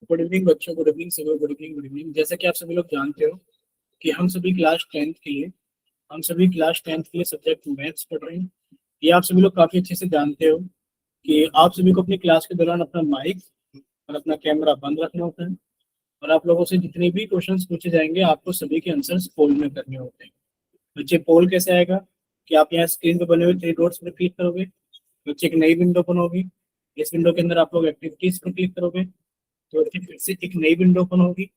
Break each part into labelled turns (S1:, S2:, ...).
S1: Good evening बच्चों, good evening सभी, good evening good evening. जैसा कि आप सभी लोग जानते हो कि हम सभी क्लास टेंथ के लिए सब्जेक्ट मैथ्स पढ़ रहे हैं। ये आप सभी लोग काफी अच्छे से जानते हो कि आप सभी को अपनी क्लास के दौरान अपना माइक और अपना कैमरा बंद रखना होता है, और आप लोगों से जितने भी क्वेश्चंस पूछे जाएंगे आपको सभी के आंसर्स पोल में करने होते हैं। बच्चे, पोल कैसे आएगा कि आप यहाँ स्क्रीन पे बने हुए थ्री डॉट्स पर क्लिक करोगे, बच्चे एक नई विंडो ओपन होगी। इस विंडो के अंदर आप लोग एक्टिविटीज पर क्लिक करोगे तो फिर से एक नई विंडो ओपन होगी,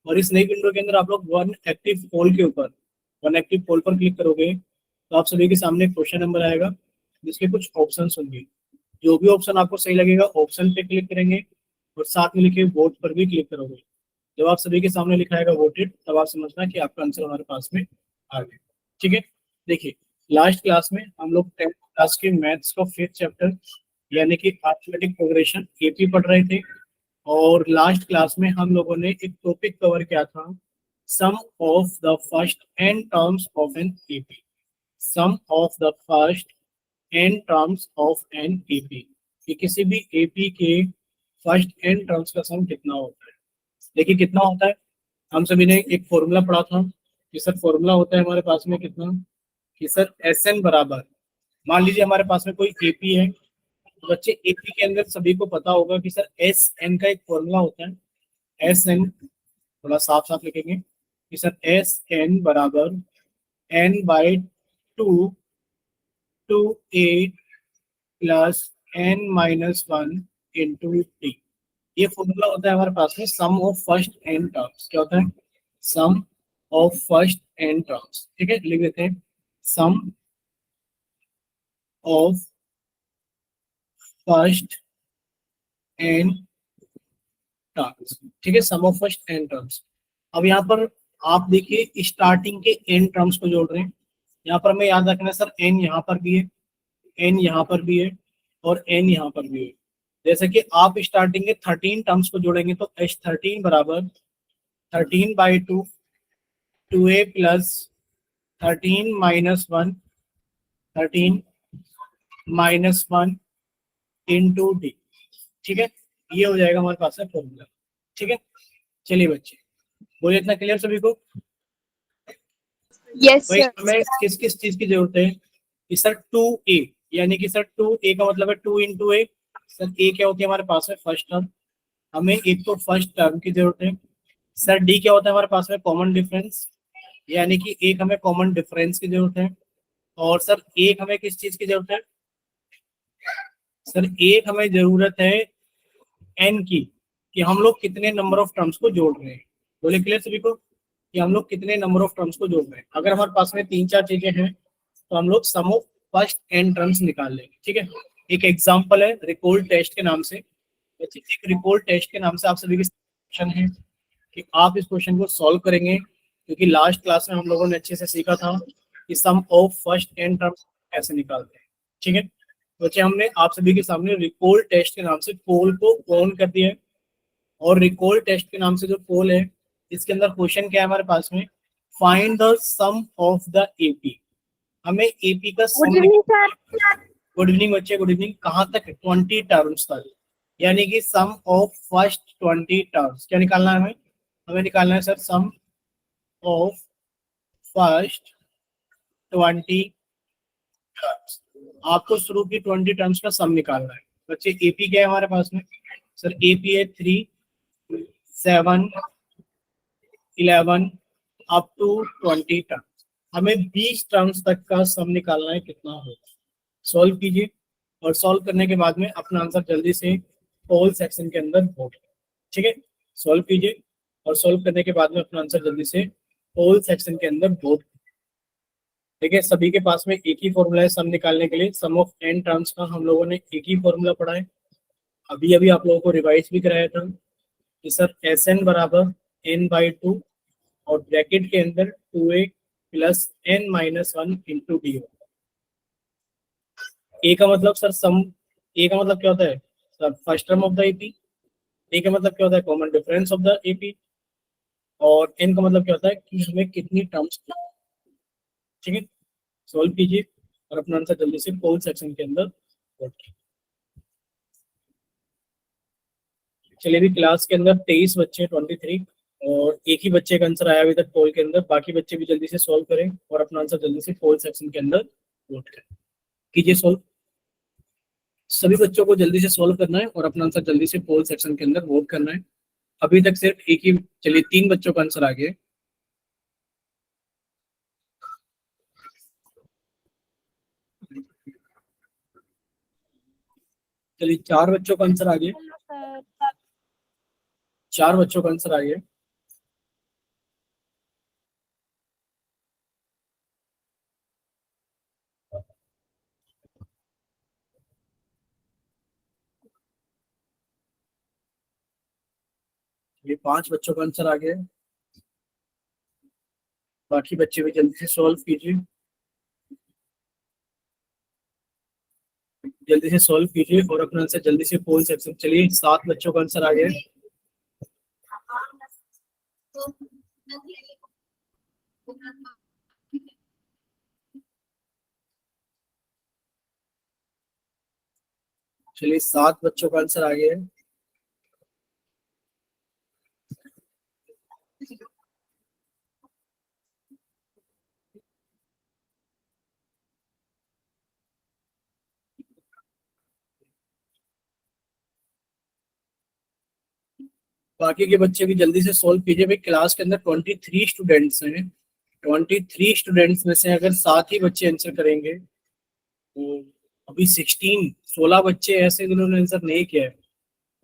S1: और इस नई विंडो के अंदर आप लोग वन एक्टिव पोल पर क्लिक करोगे तो आप सभी के सामने क्वेश्चन नंबर आएगा जिसके कुछ ऑप्शंस होंगे। जो भी ऑप्शन आपको सही लगेगा ऑप्शन पे क्लिक करेंगे, और साथ में लिखे वोट पर भी क्लिक करोगे। जब आप सभी के सामने लिखा आएगा वोटेड, तब आप समझना कि आपका आंसर हमारे पास में आ गया। ठीक है, देखिए लास्ट क्लास में हम लोग 10th क्लास के मैथ्स का 5th चैप्टर यानी कि अरिथमेटिक प्रोग्रेशन एपी पढ़ रहे थे, और लास्ट क्लास में हम लोगों ने एक टॉपिक कवर किया था, sum of the first N terms of an AP. Sum of the first N terms of an AP, कि किसी भी एपी के फर्स्ट एन टर्म्स का सम कितना होता है। देखिए कितना होता है, हम सभी ने एक फॉर्मूला पढ़ा था कि सर फॉर्मूला होता है हमारे पास में कितना, कि सर एस एन बराबर, मान लीजिए हमारे पास में कोई एपी है तो बच्चे एपी के अंदर सभी को पता होगा कि सर एस एन का एक फॉर्मूला होता है। एस एन थोड़ा साफ साफ लिखेंगे कि सर एस एन बराबर N by two two eight plus N minus one into T. ये फॉर्मूला होता है हमारे पास में sum of first N terms. क्या होता है? Sum of first N terms. ठीक है, लिख देते हैं sum of first N terms. ठीक है, sum of first N terms. अब यहाँ पर आप देखिए स्टार्टिंग के एन टर्म्स को जोड़ रहे हैं। यहाँ पर हमें याद रखना है सर एन यहाँ पर भी है, एन यहाँ पर भी है, और एन यहाँ पर भी है। जैसे कि आप स्टार्टिंग के 13 टर्म्स को जोड़ेंगे तो एच 13 बराबर 13 by two A plus 13 minus one 13 minus one into D. ठीक है, ये हो जाएगा हमारे पास है फॉर्मूला। ठीक है, चलिए बच्चे बोलिए, इतना क्लियर सभी को?
S2: यस
S1: भाई
S2: सर।
S1: हमें किस किस चीज की जरूरत है कि सर 2a, यानी कि सर 2a का मतलब है 2 इंटू ए। सर a क्या होती है हमारे पास है फर्स्ट टर्म, हमें एक तो फर्स्ट टर्म की जरूरत है। सर डी क्या होता है हमारे पास में कॉमन डिफरेंस, यानी कि एक हमें कॉमन डिफरेंस की जरूरत है। और सर एक हमें किस चीज की जरूरत है? सर एक हमें जरूरत है एन की, कि हम लोग कितने नंबर ऑफ टर्म्स को जोड़ रहे हैं। बोले क्लियर सभी को कि हम लोग कितने नंबर ऑफ टर्म्स को जोड़ रहे हैं। अगर हमारे पास में तीन चार चीजें हैं तो हम लोग सम ऑफ फर्स्ट एन टर्म्स निकाल लेंगे। ठीक है, एक एग्जांपल है रिकॉल टेस्ट के नाम से। एक रिकॉल टेस्ट के नाम से आप सभी के क्वेश्चन है कि आप इस क्वेश्चन को सॉल्व करेंगे, क्योंकि लास्ट क्लास में हम लोगों ने अच्छे से सीखा था कि सम ऑफ फर्स्ट एन टर्म्स कैसे निकालते हैं। ठीक है, बच्चे हमने आप सभी के सामने रिकॉल टेस्ट के नाम से पोल को ऑन कर दिया है, और रिकॉल टेस्ट के नाम से जो पोल है इसके अंदर क्वेश्चन क्या है हमारे पास में, find the sum of the AP. हमें एपी का
S2: good
S1: sum.
S2: Evening sir.
S1: Good evening बच्चे, गुड इवनिंग। कहाँ तक? 20 टर्म्स तक, यानी कि सम ऑफ फर्स्ट 20 टर्म्स। क्या निकालना है हमें? हमें निकालना है sir sum of first 20 terms. आपको शुरू की 20 टर्म्स का सम निकालना है। बच्चे एपी क्या है हमारे पास में? सर एपी है 3, 7, 11 अप टू 20 टर्म्स। हमें 20 टर्म्स तक का सम निकालना है, कितना होगा। सॉल्व कीजिए, और सॉल्व करने के बाद में अपना आंसर जल्दी से पोल सेक्शन के अंदर वोट। ठीक है, सॉल्व कीजिए, और सॉल्व करने के बाद में अपना आंसर जल्दी से पोल सेक्शन के अंदर वोट। देखिए सभी के पास में एक ही फॉर्मूला है सम निकालने के लिए। सम ऑफ एन टर्म्स का हम लोगों ने एक ही फॉर्मूला पढ़ा है, अभी अभी आप लोगों को रिवाइज भी कराया था कि सर एस एन बराबर एन बाई टू, और ब्रैकेट के अंदर 2a plus N minus one into D होगा। ए का मतलब सर सम, ए का मतलब क्या होता है sir first term of the AP, A का मतलब क्या होता है common difference of the AP, और एन का मतलब क्या होता है कि हमें कितनी टर्म्स। ठीक है, सॉल्व कीजिए और अपना आंसर जल्दी से पोल सेक्शन के अंदर वोट कीजिए। चलिए, अभी क्लास के अंदर 23 बच्चे, 23, और एक ही बच्चे का आंसर आया अभी तक पोल के अंदर। बाकी बच्चे भी जल्दी से सॉल्व करें और अपना आंसर जल्दी से पोल सेक्शन के अंदर वोट करें। कीजिए सॉल्व। सभी बच्चों को जल्दी से सॉल्व करना है और अपना आंसर जल्दी से पोल सेक्शन के अंदर वोट करना है। अभी तक सिर्फ एक ही, चलिए 3 बच्चों का आंसर आ गया। चलिए 4 बच्चों का आंसर आ गया। 4 बच्चों का आंसर आ गया। ये 5 बच्चों का आंसर आ गया। बाकी बच्चे भी जल्दी से सॉल्व कीजिए, जल्दी से सॉल्व कीजिए और अपना आंसर जल्दी से पोल सेक्शन। चलिए 7 बच्चों का आंसर आ गया। चलिए 7 बच्चों का आंसर आ गया है। बाकी के बच्चे भी जल्दी से सॉल्व कीजिए। भाई क्लास के अंदर 23 स्टूडेंट्स हैं। 23 स्टूडेंट्स में से अगर 7 ही बच्चे आंसर करेंगे तो अभी 16 बच्चे ऐसे जिन्होंने आंसर नहीं किया है।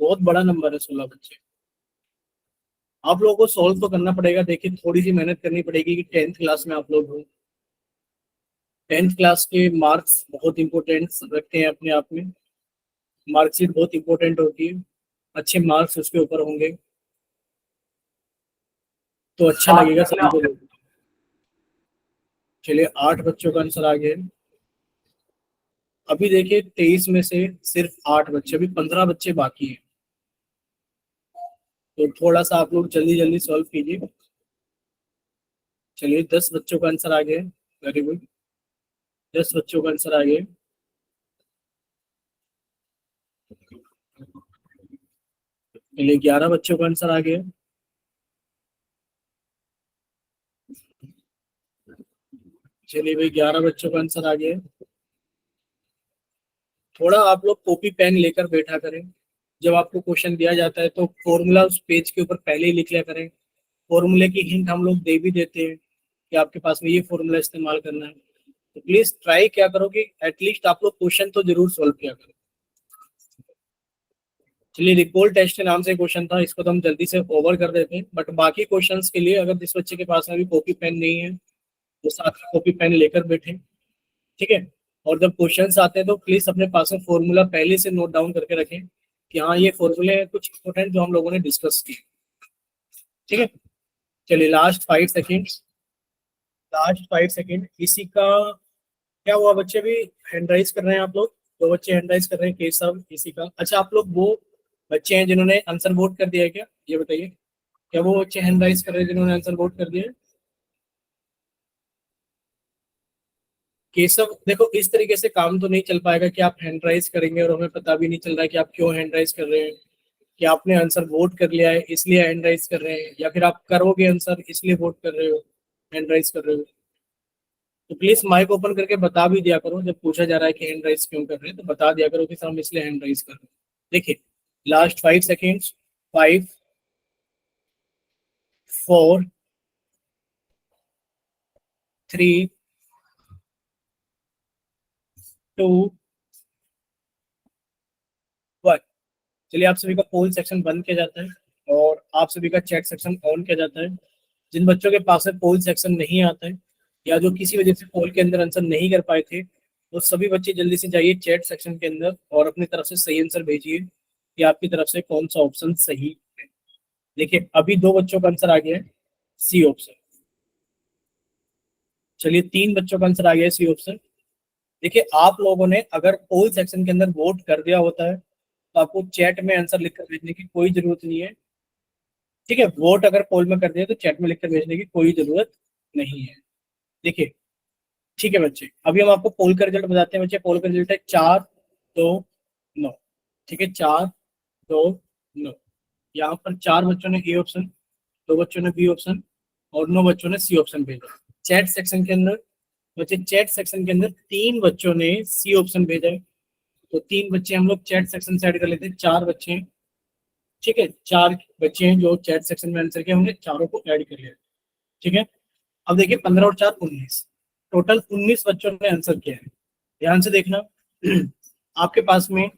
S1: बहुत बड़ा नंबर है 16 बच्चे। आप लोगों को सॉल्व तो करना पड़ेगा। देखिए थोड़ी सी मेहनत करनी पड़ेगी कि 10th क्लास में आप लोग हो। 10th क्लास के मार्क्स बहुत इंपॉर्टेंट रखते हैं अपने आप में। मार्कशीट बहुत इंपॉर्टेंट होती है। अच्छे मार्क्स उसके ऊपर होंगे तो अच्छा लगेगा सभी को। चलिए 8 बच्चों का आंसर आ गया है। अभी देखिए 23 में से सिर्फ 8 बच्चे, अभी 15 बच्चे बाकी हैं। तो थोड़ा सा आप लोग जल्दी जल्दी सॉल्व कीजिए। चलिए 10 बच्चों का आंसर आ गया है। Very good. 10 बच्चों का आंसर आ गया है। चलिए 11 बच्चों का आंसर आ गया है। चलिए भाई 11 बच्चों का आंसर आ गया है। थोड़ा आप लोग कॉपी पेन लेकर बैठा करें। जब आपको क्वेश्चन दिया जाता है तो फॉर्मूला उस पेज के ऊपर पहले ही लिख लिया करें। फॉर्मूले की हिंट हम लोग दे भी देते हैं कि आपके पास में ये फॉर्मूला इस्तेमाल करना है। तो प्लीज ट्राई क्या करो कि एटलीस्ट आप लोग क्वेश्चन तो जरूर सॉल्व किया करो। चलिए रिकॉल टेस्ट के नाम से क्वेश्चन था, इसको तो हम जल्दी से ओवर कर देते हैं। बट बाकी क्वेश्चंस के लिए अगर जिस बच्चे के पास में भी कॉपी पेन नहीं है वो साथ में कॉपी पेन लेकर बैठे। ठीक है। और जब क्वेश्चंस आते हैं तो प्लीज अपने पास में फॉर्मूला पहले से नोट डाउन करके रखें कि हाँ ये फॉर्मूले हैं कुछ इंपॉर्टेंट जो हम लोगों ने डिस्कस किए। ठीक है। चलिए लास्ट 5 सेकेंड्स। लास्ट 5 सेकेंड इसी का क्या हुआ? बच्चे भी हैंड राइज कर रहे हैं आप लोग। दो बच्चे हैंड राइज कर रहे हैं केशव इसी का। अच्छा आप लोग वो बच्चे हैं जिन्होंने आंसर वोट कर दिया है क्या? ये बताइए, क्या वो बच्चे हैंड राइज कर रहे हैं जिन्होंने आंसर वोट कर दिया है? केशव देखो इस तरीके से काम तो नहीं चल पाएगा कि आप हैंड राइज करेंगे और हमें पता भी नहीं चल रहा है कि आप क्यों हैंड राइज कर रहे हैं। कि आपने आंसर वोट कर लिया है इसलिए हैंड राइज कर रहे हैं, या फिर आप करोगे आंसर इसलिए वोट कर रहे हो, हैंड राइज कर रहे हो। तो प्लीज माइक ओपन करके बता भी दिया करो। जब पूछा जा रहा है कि हैंड राइज क्यों कर रहे हैं तो बता दिया करो कि सर हम इसलिए हैंड राइज कर रहे हैं। देखिए लास्ट 5 सेकेंड्स। 5, 4, 3, 2, 1। चलिए आप सभी का पोल सेक्शन बंद किया जाता है और आप सभी का चैट सेक्शन ऑन किया जाता है। जिन बच्चों के पास में पोल सेक्शन नहीं आता है या जो किसी वजह से पोल के अंदर आंसर नहीं कर पाए थे वो सभी बच्चे जल्दी से जाइए चैट सेक्शन के अंदर और अपनी तरफ से सही आंसर भेजिए कि आपकी तरफ से कौन सा ऑप्शन सही है। देखिए अभी 2 बच्चों का आंसर आ गया है, सी ऑप्शन। चलिए 3 बच्चों का आंसर आ गया है, सी ऑप्शन। देखिए आप लोगों ने अगर पोल सेक्शन के अंदर वोट कर दिया होता है तो आपको चैट में आंसर लिखकर भेजने की कोई जरूरत नहीं है। ठीक है, वोट अगर पोल में कर दिया तो चैट में लिखकर भेजने की कोई जरूरत नहीं है। देखिए ठीक है बच्चे, अभी हम आपको पोल का रिजल्ट बताते हैं। बच्चे पोल का रिजल्ट है 4, 2, 9। ठीक है 4, 2, 9। यहाँ पर 4 बच्चों ने ए ऑप्शन, 2 बच्चों ने बी ऑप्शन और 9 बच्चों ने सी ऑप्शन भेजा। चैट सेक्शन के अंदर बच्चे, चैट सेक्शन के अंदर 3 बच्चों ने सी ऑप्शन भेजा है, तो 3 बच्चे हम लोग चैट सेक्शन से ऐड कर लेते हैं, 4 बच्चे हैं, ठीक है, 4 बच्चे हैं जो चैट सेक्शन में आंसर किया, हमने चारों को ऐड कर लिया, ठीक है। अब देखिए 15 और 4 19, टोटल 19 बच्चों ने आंसर किया है। ध्यान से देखना आपके पास में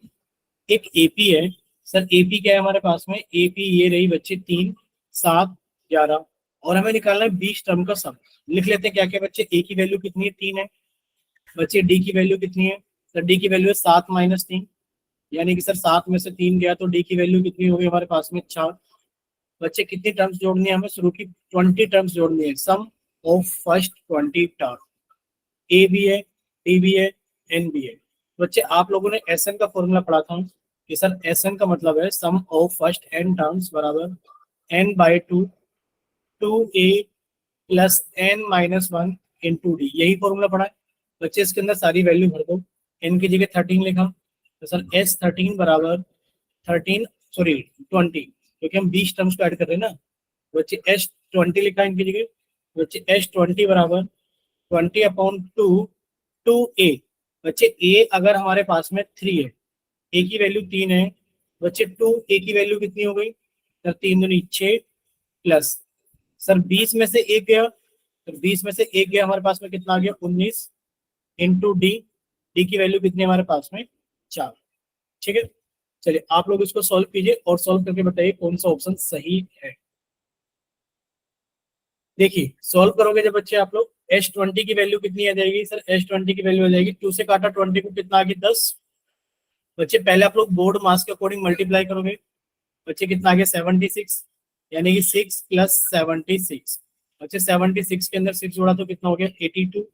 S1: एक एपी है, सर एपी क्या है हमारे पास में, एपी ये रही बच्चे 3 7 11, और हमें निकालना है 20 टर्म का सम। लिख लेते हैं क्या क्या बच्चे, ए की वैल्यू कितनी है 3 है, बच्चे डी की वैल्यू कितनी है, सर डी की वैल्यू है 7 माइनस 3, यानी कि सर 7 में से 3 गया तो डी की वैल्यू कितनी होगी हमारे पास में 4। बच्चे कितनी टर्म्स जोड़नी है हमें, शुरू की 20 टर्म्स जोड़नी है, सम ऑफ फर्स्ट 20 टर्म, ए भी है, डी भी है, एन भी है। बच्चे आप लोगों ने एस एन का फॉर्मूला पढ़ा था कि सर एस एन का मतलब है sum of first N terms बराबर N by two, 2a plus N minus 1 into D, यही फॉर्मूला पढ़ा है बच्चे। इसके अंदर सारी वैल्यू भर दो, एन की जगह 13 लिखा, तो सर एस 13 बराबर 13 सॉरी 20, क्योंकि हम 20 टर्म्स को ऐड कर रहे हैं ना, बच्चे एस 20 लिखा इनकी जगह, बच्चे एस 20 बराबर 20 अपॉन 2, 2a, बच्चे a अगर हमारे पास में 3 है, a की वैल्यू 3 है, बच्चे 2a की वैल्यू कितनी हो गई, सर 3 दूनी 6 प्लस, सर 20 में से एक गया, तो 20 में से एक गया हमारे पास में कितना आ गया 19 इंटू डी, डी की वैल्यू कितनी है हमारे पास में 4, ठीक है। चलिए आप लोग इसको सॉल्व कीजिए और सॉल्व करके बताइए कौन सा ऑप्शन सही है। देखिए सॉल्व करोगे जब बच्चे आप लोग, एस 20 की वैल्यू कितनी आ जाएगी, सर एस 20 की वैल्यू आ जाएगी 2 से काटा 20 को कितना आ गया 10, बच्चे पहले आप लोग बोर्ड मास के अकॉर्डिंग मल्टीप्लाई करोगे, बच्चे कितना आ गया 76, यानी कि 6 प्लस 76, बच्चे 76 के अंदर 6 जोड़ा तो कितना हो गया 82,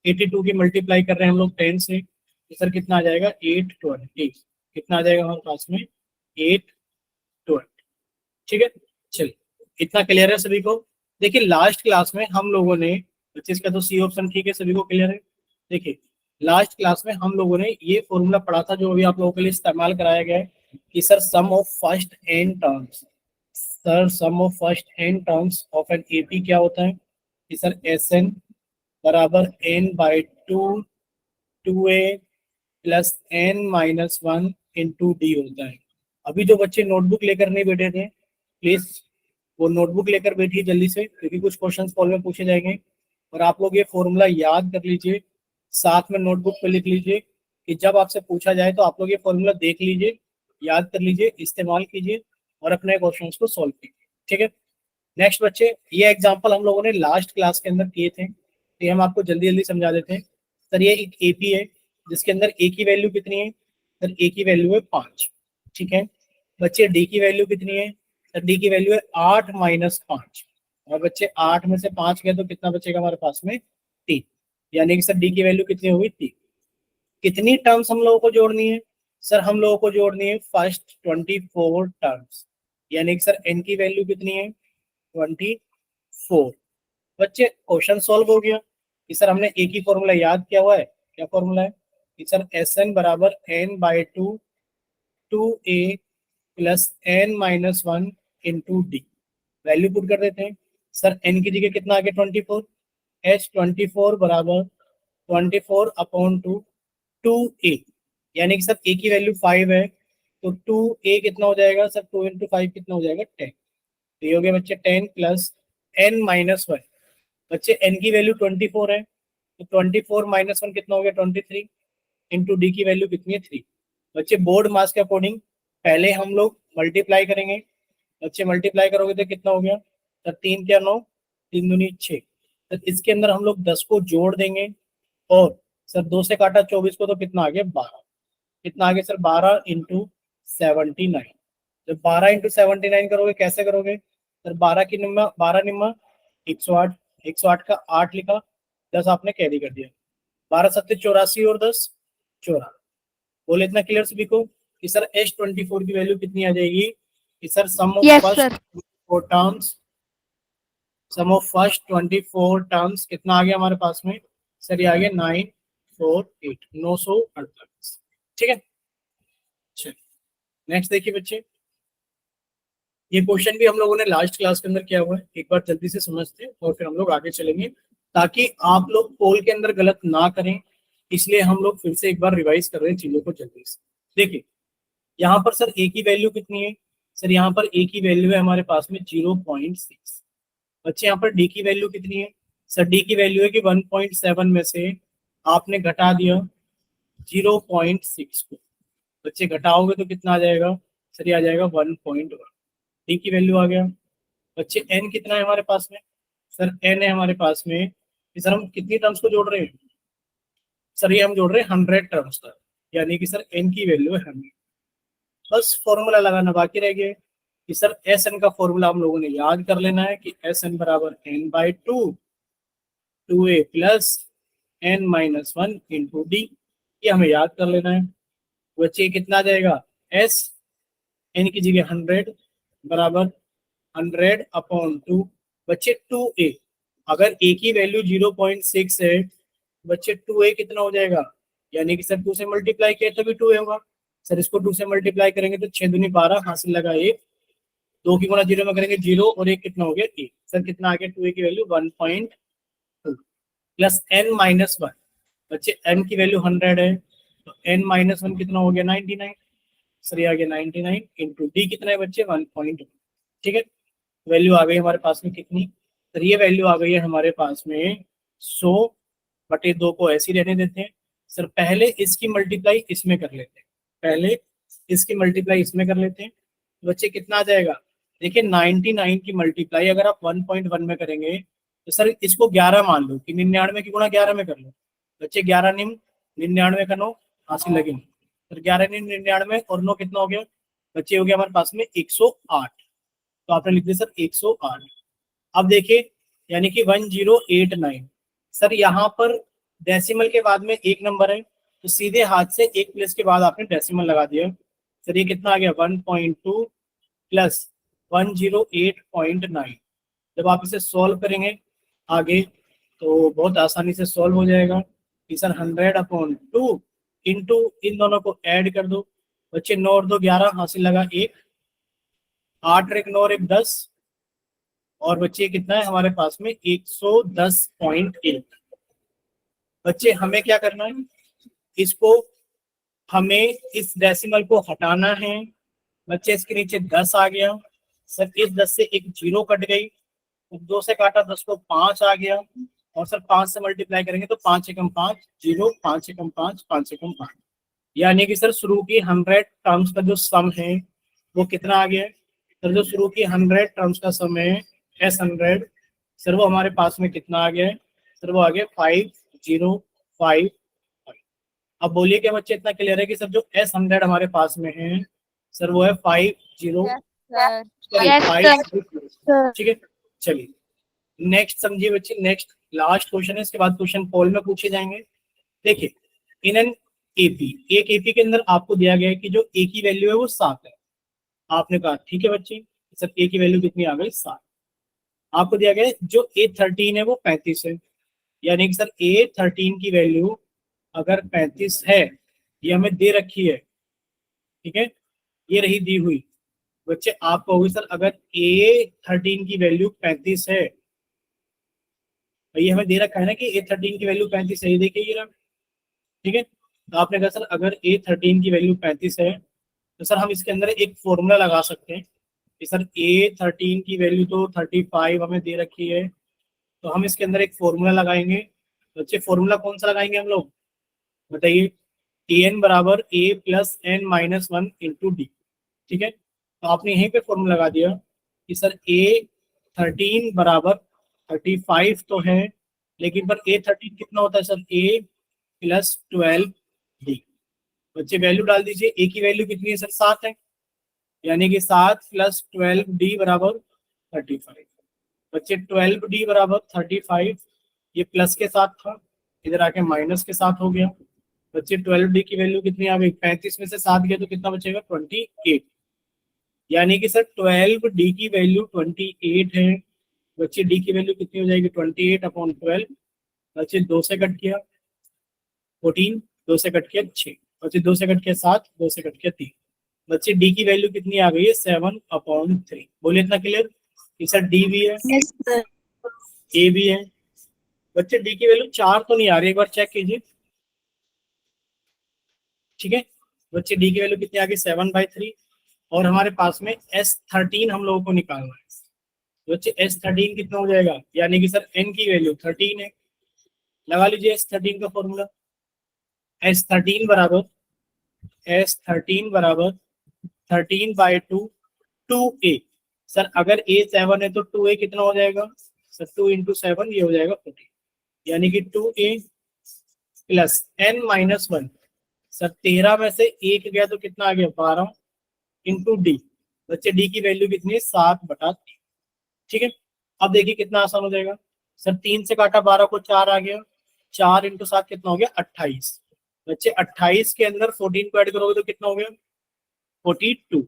S1: 82 की मल्टीप्लाई कर रहे हैं हम लोग 10 से, तो सर कितना आ जाएगा 820, कितना आ जाएगा हमारे पास में 820, ठीक है। चलिए इतना क्लियर है सभी को। देखिए लास्ट क्लास में हम लोगों ने, बच्चे इसका तो सी ऑप्शन ठीक है सभी को क्लियर है। देखिए लास्ट क्लास में हम लोगों ने ये फॉर्मूला पढ़ा था जो अभी आप लोगों के लिए इस्तेमाल कराया गया है कि sir sum of first N terms, sir sum of first N terms of an AP क्या होता है कि सर एस एन बराबर N by two, 2a plus N minus 1 into D होता है। अभी जो बच्चे नोटबुक लेकर नहीं बैठे थे प्लीज वो नोटबुक लेकर बैठिए जल्दी से, क्योंकि कुछ क्वेश्चन कॉल में पूछे जाएंगे, और आप लोग ये फॉर्मूला याद कर लीजिए, साथ में नोटबुक पे लिख लीजिए कि जब आपसे पूछा जाए तो आप लोग ये फॉर्मूला देख लीजिए, याद कर लीजिए, इस्तेमाल कीजिए और अपने क्वेश्चंस को सॉल्व कीजिए, ठीक है। नेक्स्ट बच्चे, ये एग्जांपल हम लोगों ने लास्ट क्लास के अंदर किए थे, तो ये हम आपको जल्दी जल्दी समझा देते हैं। सर ये एक एपी है जिसके अंदर ए की वैल्यू कितनी है, सर ए की वैल्यू है 5, ठीक है। बच्चे डी की वैल्यू कितनी है, सर डी की वैल्यू है 8 माइनस 5, और बच्चे 8 में से 5 गए तो कितना बचेगा हमारे पास में 3, यानी कि सर डी की वैल्यू कितनी होगी 3। कितनी टर्म्स हम लोगों को जोड़नी है, सर हम लोगों को जोड़नी है फर्स्ट 24 टर्म्स, यानी कि सर एन की वैल्यू कितनी है 24। बच्चे क्वेश्चन सॉल्व हो गया कि सर हमने एक ही फॉर्मूला याद किया हुआ है, क्या फॉर्मूला है कि सर एस एन बराबर N by two, 2a plus N minus 1 into D, value put कर देते हैं। सर एन की जगह कितना आ गया 24, एच 24 बराबर 24 अपॉन टू, 2a, यानी कि सर a की वैल्यू 5 है, तो 2a कितना हो जाएगा सर 2 इंटू 5 कितना हो जाएगा 10, तो ये हो गया बच्चे 10 प्लस एन माइनस 1, बच्चे एन की वैल्यू 24 है, तो 24 माइनस 1 कितना हो गया 23 इंटू डी की वैल्यू कितनी है 3। बच्चे बोर्ड मास के अकॉर्डिंग पहले हम लोग मल्टीप्लाई करेंगे, बच्चे मल्टीप्लाई करोगे तो कितना हो गया सर 3 क्या 9, 3 दूनी 6, तो इसके अंदर हम लोग 10 को जोड़ देंगे, और सर 2 से काटा 24 को तो कितना आ गया 12, कितना आ गया सर 12 इंटू 79। जब 12 इंटू 79 करोगे कैसे करोगे सर 12 की निम्मा 12 निम्मा 108, 108 का 8 लिखा, 10 आपने कैरी कर दिया, 12 सत्ते 84 और 10 14। बोले इतना क्लियर सभी को कि सर एस 24 की वैल्यू कितनी आ जाएगी कि sir sum of
S2: yes
S1: first
S2: sir.
S1: 4 terms, sum of first 24 terms कितना आ गया हमारे पास में सर, ये आ गया 948, 948, ठीक है। चलिए नेक्स्ट देखिए बच्चे, ये क्वेश्चन भी हम लोगों ने लास्ट क्लास के अंदर किया हुआ है, एक बार जल्दी से समझते हैं और फिर हम लोग आगे चलेंगे, ताकि आप लोग पोल के अंदर गलत ना करें, इसलिए हम लोग फिर से एक बार रिवाइज कर रहे हैं चीजों को जल्दी से। देखिए यहाँ पर सर ए की वैल्यू कितनी है? सर यहाँ पर ए की वैल्यू है हमारे पास में 0.6। बच्चे यहाँ पर डी की वैल्यू कितनी है? सर डी की वैल्यू है कि 1.7 में से आपने घटा दिया 0.6 को। बच्चे घटाओगे तो कितना आ जाएगा? सर ये आ जाएगा 1.1। डी की वैल्यू आ गया। बच्चे एन कितना है हमारे पास में? सर एन है हमारे पास में कि सर हम कितनी टर्म्स को जोड़ रहे हैं? सर ये हम जोड़ रहे हैं 100 टर्म्स का, यानी कि सर एन की वैल्यू है 100। बस फॉर्मूला लगाना बाकी रह गया कि सर एस एन का फॉर्मूला हम लोगों ने याद कर लेना है कि एस एन बराबर N by two A plus N minus one into D. ये हमें याद कर लेना है। बच्चे कितना आ जाएगा? एस एन की जगह 100 बराबर 100 अपॉन 2। बच्चे 2a, अगर a की वैल्यू 0.6 है, बच्चे 2a कितना हो जाएगा? यानी कि सर 2 से मल्टीप्लाई किया तभी 2a होगा। सर इसको 2 से मल्टीप्लाई करेंगे तो 6 दूनी 12, हासिल लगा 1। 2 की गुणा 0 में करेंगे 0 और 1 कितना हो गया? 1। सर कितना आ गया? 2a की वैल्यू 1.2 प्लस n माइनस 1। बच्चे n की वैल्यू 100 है तो n माइनस 1 कितना हो गया? 99। सर ये आ गया 99 इंटू डी कितना है बच्चे? 1.1। ठीक है, वैल्यू आ गई हमारे पास में कितनी? सर ये वैल्यू आ गई है हमारे पास में 100/2 को ऐसे ही रहने देते हैं। सर पहले इसकी मल्टीप्लाई इसमें कर लेते हैं, पहले इसकी मल्टीप्लाई इसमें कर लेते हैं। तो बच्चे कितना आ जाएगा? देखिए 99 की मल्टीप्लाई अगर आप 1.1 में करेंगे तो सर इसको 11 मान लो कि 99 की गुणा 11 में कर लो। बच्चे 11 निम 99 का 9, हासिल लगे। सर 11 निम 99 और 9 कितना हो गया? बच्चे हो गया हमारे पास में 108। तो आपने लिख दिया सर 108। अब देखिए यानी कि 1089। सर यहाँ पर डेसिमल के बाद में एक नंबर है तो सीधे हाथ से एक प्लेस के बाद आपने डेसिमल लगा दिया। सर ये कितना आ गया? 1.2 प्लस 108.9। जब आप इसे सॉल्व करेंगे आगे तो बहुत आसानी से सॉल्व हो जाएगा कि सर 100/2 इंटू इन दोनों को ऐड कर दो। बच्चे 9 और 2 11, हासिल लगा 1। 8 और 1 9 और 1 10, और बच्चे कितना है हमारे पास में? 110.1। बच्चे हमें क्या करना है? इसको हमें इस डेसिमल को हटाना है। बच्चे इसके नीचे 10 आ गया। सर इस 10 से एक 0 कट गई, 2 से काटा 10 को 5 आ गया, और सर 5 से मल्टीप्लाई करेंगे तो 5 एकम 5 0, 5 एकम 5 5 एकम 5। यानी कि सर शुरू की 100 टर्म्स का जो सम है वो कितना आ गया है? सर जो शुरू की 100 टर्म्स का सम है S100, सर वो हमारे पास में कितना आ गया है? सर वो आ गया 5055। अब बोलिए क्या बच्चे इतना क्लियर है कि सर जो S100 हमारे पास में है सर वो है 50। ठीक है, चलिए नेक्स्ट समझिए बच्चे। नेक्स्ट लास्ट क्वेश्चन है, इसके बाद क्वेश्चन पोल में पूछे जाएंगे। देखिए इन एन एपी, एक एपी के अंदर आपको दिया गया है कि जो ए की वैल्यू है वो 7 है। आपने कहा ठीक है बच्चे, सर ए की वैल्यू कितनी आ गई? 7। आपको दिया गया है जो A13 है वो 35 है, यानी कि सर A13 की वैल्यू अगर 35 है, ये हमें दे रखी है, ठीक है, ये रही दी हुई। बच्चे आप कहोगे सर अगर A13 की वैल्यू 35 है, ये हमें दे रखा है ना कि A13 की वैल्यू 35 है, ये देखिए ये रहा, ठीक है। तो आपने कहा सर अगर A13 की वैल्यू 35 है तो सर हम इसके अंदर एक फॉर्मूला लगा सकते हैं कि सर A13 की वैल्यू तो 35 हमें दे रखी है, तो हम इसके अंदर एक फॉर्मूला लगाएंगे। बच्चे फॉर्मूला कौन सा लगाएंगे हम लोग? बताइए। Tn बराबर A plus N minus 1 into D. ठीक है, तो आपने यहीं पे फॉर्मूला लगा दिया कि सर A13 बराबर 35 तो है, लेकिन पर A13 कितना होता है सर? A plus 12D। बच्चे वैल्यू डाल दीजिए। ए की वैल्यू कितनी है सर? 7 है, यानी कि 7 प्लस 12D बराबर 35। बच्चे 12D बराबर 35, ये प्लस के साथ था, इधर आके माइनस के साथ हो गया। बच्चे 12D की वैल्यू कितनी आ गई? 35 में से 7 गया तो कितना बचेगा? 28। यानी कि सर 12D की वैल्यू 28 है। बच्चे डी की वैल्यू कितनी हो जाएगी? 28/12। बच्चे 2 से कट किया 14, 2 से कट किया 6, बच्चे 2 से कट किया 7, 2 से कट किया 3। बच्चे डी की वैल्यू कितनी आ गई है 7/3। बोलिए इतना क्लियर कि सर डी भी है
S2: यस सर।
S1: ए भी है। बच्चे डी की वैल्यू 4 तो नहीं आ रही, एक बार चेक कीजिए। ठीक है, बच्चे डी की वैल्यू कितनी आ गई 7/3। और हमारे पास में S13 हम लोगों को निकालना है। तो बच्चे S13 कितना हो जाएगा, यानी कि सर n की वैल्यू 13 है। लगा लीजिए S13 का फॉर्मूला। S13 बराबर 13/2 2a। सर अगर a 7 है तो 2a कितना हो जाएगा सर, 2 × 7 ये हो जाएगा 14, यानी कि 2a प्लस n-1। सर 13 में से एक गया तो कितना आ गया 12 इंटू डी। बच्चे डी की वैल्यू कितनी है 7/3। ठीक है, अब देखिए कितना आसान हो जाएगा। सर 3 से काटा 12 को 4 आ गया, 4 × 7 कितना हो गया 28। बच्चे 28 के अंदर 14 को ऐड करोगे तो कितना हो गया 42,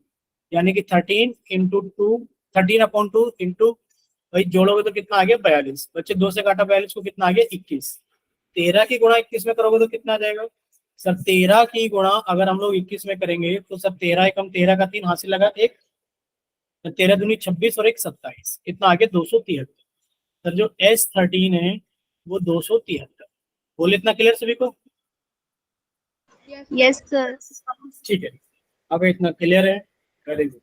S1: यानी कि 13 × 2 13/2 इंटू भाई जोड़ोगे तो कितना आ गया 42। बच्चे 2 से काटा 42 को कितना आ गया 21। 13 की गुणा 21 में करोगे तो कितना आ जाएगा सर, 13 की गुणा अगर हम लोग 21 में करेंगे तो सर 13 एकम 13 का 3 हासिल लगा एक, 13 दूनी 26 और एक 27, कितना आ गया 273। सर जो S13 है वो 273। बोले इतना क्लियर सभी को।
S2: Yes sir.
S1: ठीक है, अब इतना क्लियर है, वेरी गुड।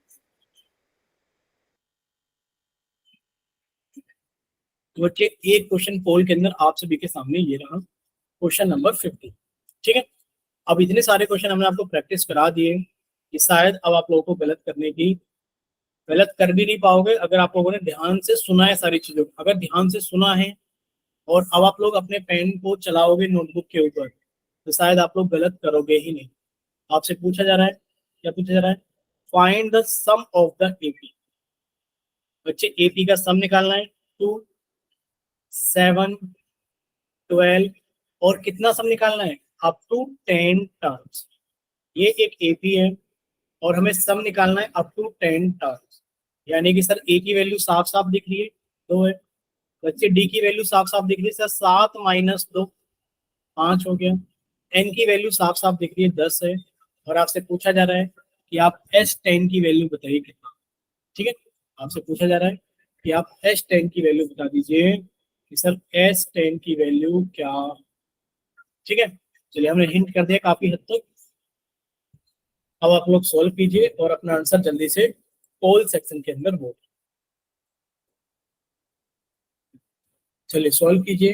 S1: तो बच्चे एक क्वेश्चन पोल के अंदर आप सभी के सामने ये रहा क्वेश्चन नंबर 50। ठीक है, अब इतने सारे क्वेश्चन हमने आपको प्रैक्टिस करा दिए कि शायद अब आप लोगों को गलत करने की, गलत कर भी नहीं पाओगे अगर आप लोगों ने ध्यान से सुना है सारी चीजों को। अगर ध्यान से सुना है और अब आप लोग अपने पेन को चलाओगे नोटबुक के ऊपर तो शायद आप लोग गलत करोगे ही नहीं। आपसे पूछा जा रहा है, क्या पूछा जा रहा है, find the sum of the AP. बच्चे एपी का सम निकालना है, 2 7 12 और कितना सम निकालना है अप टू 10 टर्म्स। ये एक एपी है और हमें सम निकालना है अप टू 10 टर्म्स, यानी कि सर ए की वैल्यू साफ साफ दिख रही है 2 है। बच्चे डी की वैल्यू साफ साफ दिख रही है सर, 7 - 2 5 हो गया। एन की वैल्यू साफ साफ दिख रही है 10 है। और आपसे पूछा जा रहा है कि आप S10 की वैल्यू बताइए कितना। ठीक है, आपसे पूछा जा रहा है कि आप S10 की वैल्यू बता दीजिए कि सर S10 की वैल्यू क्या। ठीक है, चलिए हमने हिंट कर दिया काफी हद तक। अब आप लोग सॉल्व कीजिए और अपना आंसर जल्दी से पोल सेक्शन के अंदर वोट। चलिए सॉल्व कीजिए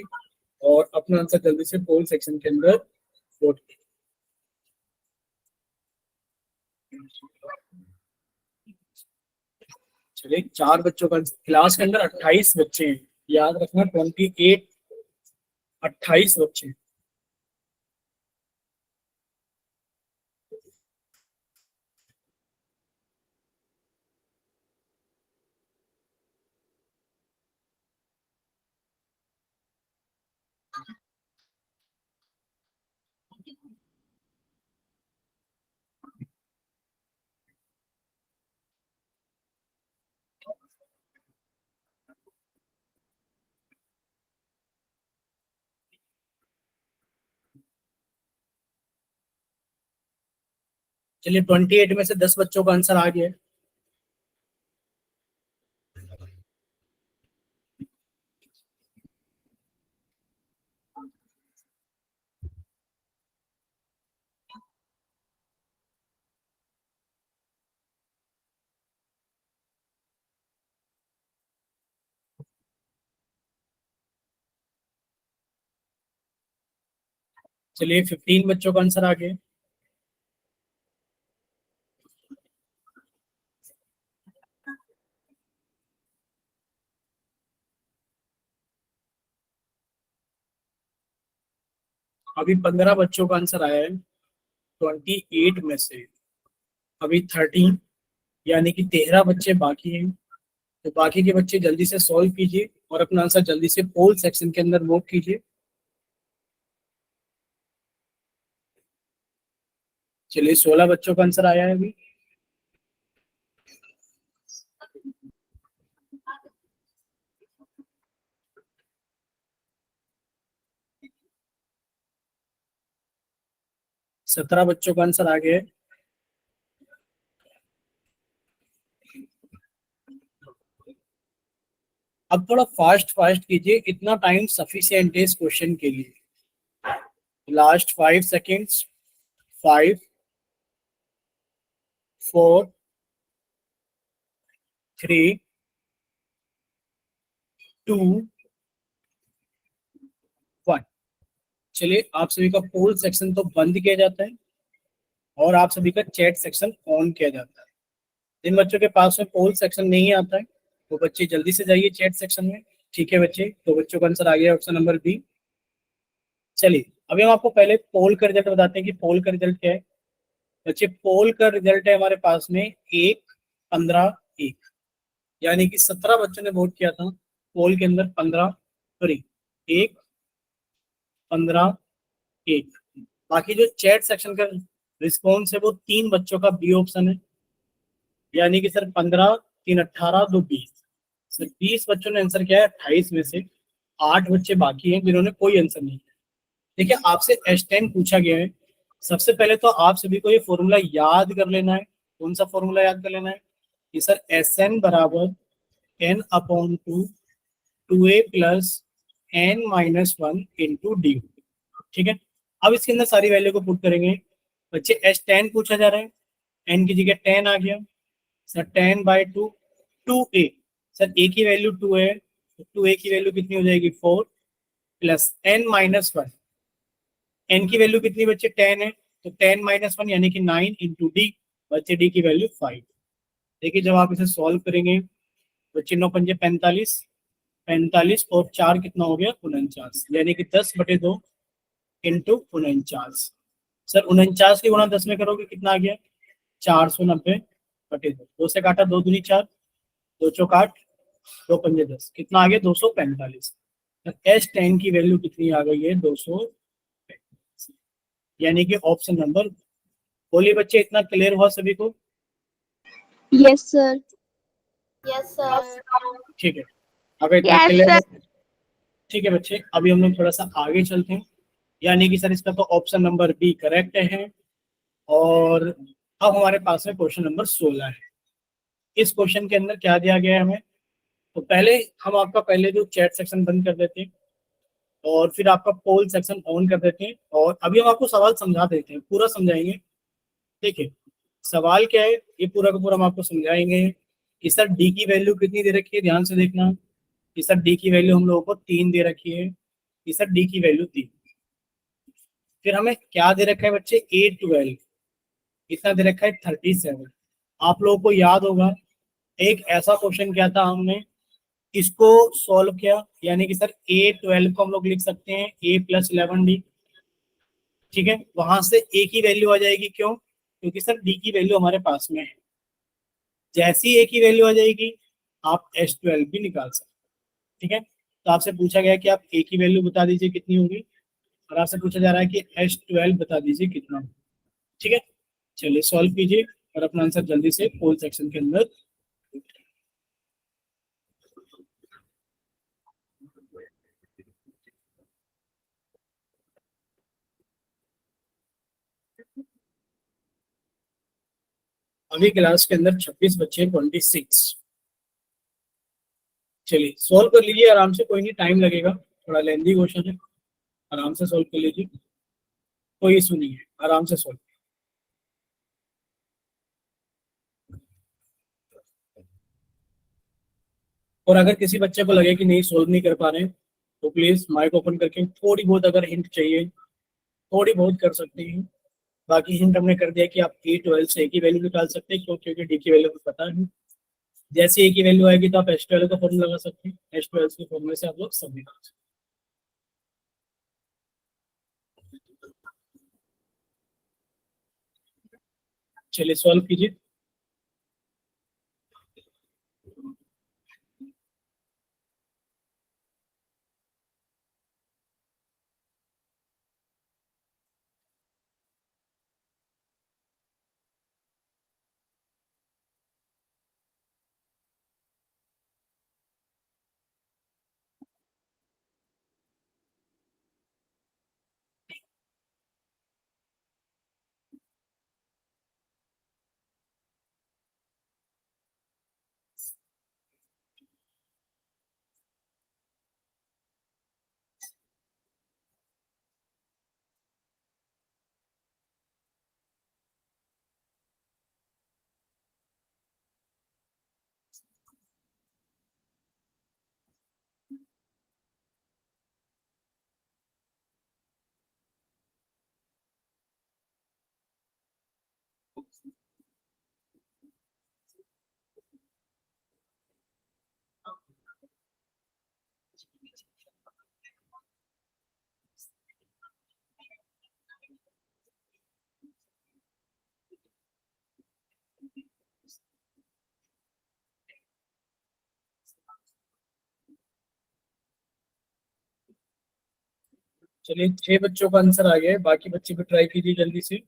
S1: और अपना आंसर जल्दी से पोल सेक्शन के अंदर वोट कीजिए। चलिए 4 बच्चों का क्लास के अंदर 28 बच्चे हैं, याद रखना 28 28 बच्चे। चलिए 28 में से 10 बच्चों का आंसर आ गया है। चलिए 15 बच्चों का आंसर आ गया है। अभी 15 बच्चों का आंसर आया है 28 में से। अभी 13 यानी कि 13 बच्चे बाकी हैं। तो बाकी के बच्चे जल्दी से सॉल्व कीजिए और अपना आंसर जल्दी से पोल सेक्शन के अंदर वोट कीजिए। चलिए 16 बच्चों का आंसर आया है अभी। सत्रह बच्चों का आंसर आ गया है। अब थोड़ा फास्ट फास्ट कीजिए, इतना टाइम सफिशिएंट है इस क्वेश्चन के लिए। Last 5 seconds. 5, 4, 3, 2, 1। चलिए, आप सभी का पोल सेक्शन तो बंद किया जाता है और आप सभी का चैट सेक्शन ऑन किया जाता है। जिन बच्चों के पास में पोल सेक्शन नहीं आता है वो बच्चे जल्दी से जाइए चैट सेक्शन में। ठीक है बच्चे, तो बच्चों का आंसर आ गया ऑप्शन नंबर बी। चलिए, अभी हम आपको पहले पोल का रिजल्ट बताते हैं कि पोल का रिजल्ट क्या है। बच्चे, पोल का रिजल्ट है हमारे पास में 1, 15, 1, यानी कि 17 बच्चों ने वोट किया था। पोल के अंदर 15, सॉरी, 1, 15, 1। बाकी जो चैट सेक्शन का रिस्पॉन्स है वो 3 बच्चों का बी ऑप्शन है, यानी कि सर 15, 3, 18, 2, 20। सर 20 बच्चों ने आंसर किया है 28 में से। 8 बच्चे बाकी हैं जिन्होंने कोई आंसर नहीं किया। देखिए, आपसे S10 पूछा गया है। सबसे पहले तो आप सभी को ये फॉर्मूला याद कर लेना है। कौन सा फॉर्मूला याद कर लेना है कि सर SN बराबर N/2 2A plus N-1 × D। ठीक है, अब इसके अंदर सारी वैल्यू को पुट करेंगे। बच्चे, S10 पूछा जा रहा है, एन की जगह 10 आ गया। Sir 10/2, 2A। सर ए की वैल्यू 2 है, तो 2A की वैल्यू कितनी हो जाएगी 4 प्लस N-1। एन की वैल्यू कितनी बच्चे 10 है, तो 10-1 यानी कि 9 × D। बच्चे डी की वैल्यू 5। देखिए, जब आप इसे सॉल्व करेंगे, बच्चे 9×5 = 45। 45 और 4 कितना हो गया 49, यानी कि 10/2 × 49। सर 49 की गुणा 10 में करोगे कितना आ गया 490/2। दो से काटा 2 दूनी 4, 2 चौक 8, 2 पंजे 10, कितना आ गया 245। S10 की वैल्यू कितनी आ गई है 245, यानी कि ऑप्शन नंबर। बोलिए बच्चे, इतना क्लियर हुआ सभी को?
S2: Yes sir.
S3: Yes sir.
S1: ठीक है, अगर इतना
S2: यस
S1: क्लियर
S2: सर।
S1: है, ठीक है बच्चे, अभी हम लोग थोड़ा सा आगे चलते हैं। यानी कि सर इसका तो ऑप्शन नंबर बी करेक्ट है। और अब हमारे पास में क्वेश्चन नंबर 16 है। इस क्वेश्चन के अंदर क्या दिया गया है हमें, तो पहले हम आपका पहले जो चैट सेक्शन बंद कर देते हैं और फिर आपका पोल सेक्शन ऑन कर देते हैं, और अभी हम आपको सवाल समझा देते हैं, पूरा समझाएंगे। ठीक है, सवाल क्या है ये पूरा का पूरा हम आपको समझाएंगे कि सर डी की वैल्यू कितनी दे रखी है, ध्यान से देखना कि सर डी की वैल्यू हम लोगों को 3 दे रखी है, कि सर डी की वैल्यू 3। फिर हमें क्या दे रखा है बच्चे A12, कितना दे रखा है 37। आप लोगों को याद होगा एक ऐसा क्वेश्चन किया था हमने, इसको सॉल्व किया, यानी कि सर A12 को हम लोग लिख सकते हैं A+11D। ठीक है, वहां से ए की वैल्यू आ जाएगी, क्यों? क्योंकि सर डी की वैल्यू हमारे पास में है। जैसी ए की वैल्यू आ जाएगी आप S12 भी निकाल सकते हैं। ठीक है, तो आपसे पूछा गया कि आप ए की वैल्यू बता दीजिए कितनी होगी, और आपसे पूछा जा रहा है कि S12 बता दीजिए कितना होगा। ठीक है, चलिए सॉल्व कीजिए और अपना आंसर जल्दी से पोल सेक्शन के अंदर। अभी क्लास के अंदर 26 बच्चे, 26। चलिए सॉल्व कर लीजिए आराम से, कोई नहीं, टाइम लगेगा, थोड़ा लेंदी क्वेश्चन है, आराम से सॉल्व कर लीजिए, कोई इशू नहीं है, आराम से सॉल्व। और अगर किसी बच्चे को लगे कि नहीं सॉल्व नहीं कर पा रहे हैं, तो प्लीज माइक ओपन करके थोड़ी बहुत अगर हिंट चाहिए थोड़ी बहुत कर सकते हैं। बाकी हिंट हमने कर दिया कि आप A12 से ए की वैल्यू निकाल सकते हैं, क्यों? क्योंकि डी की वैल्यू को पता है। जैसे ए की वैल्यू आएगी तो आप S12 का फॉर्मूला लगा सकते हैं, S12 के फॉर्मूले से आप लोग सब निकाल सकते हैं। चलिए सॉल्व कीजिए। चलिए 6 बच्चों का आंसर आ गया है, बाकी बच्चे भी ट्राई कीजिए जल्दी से।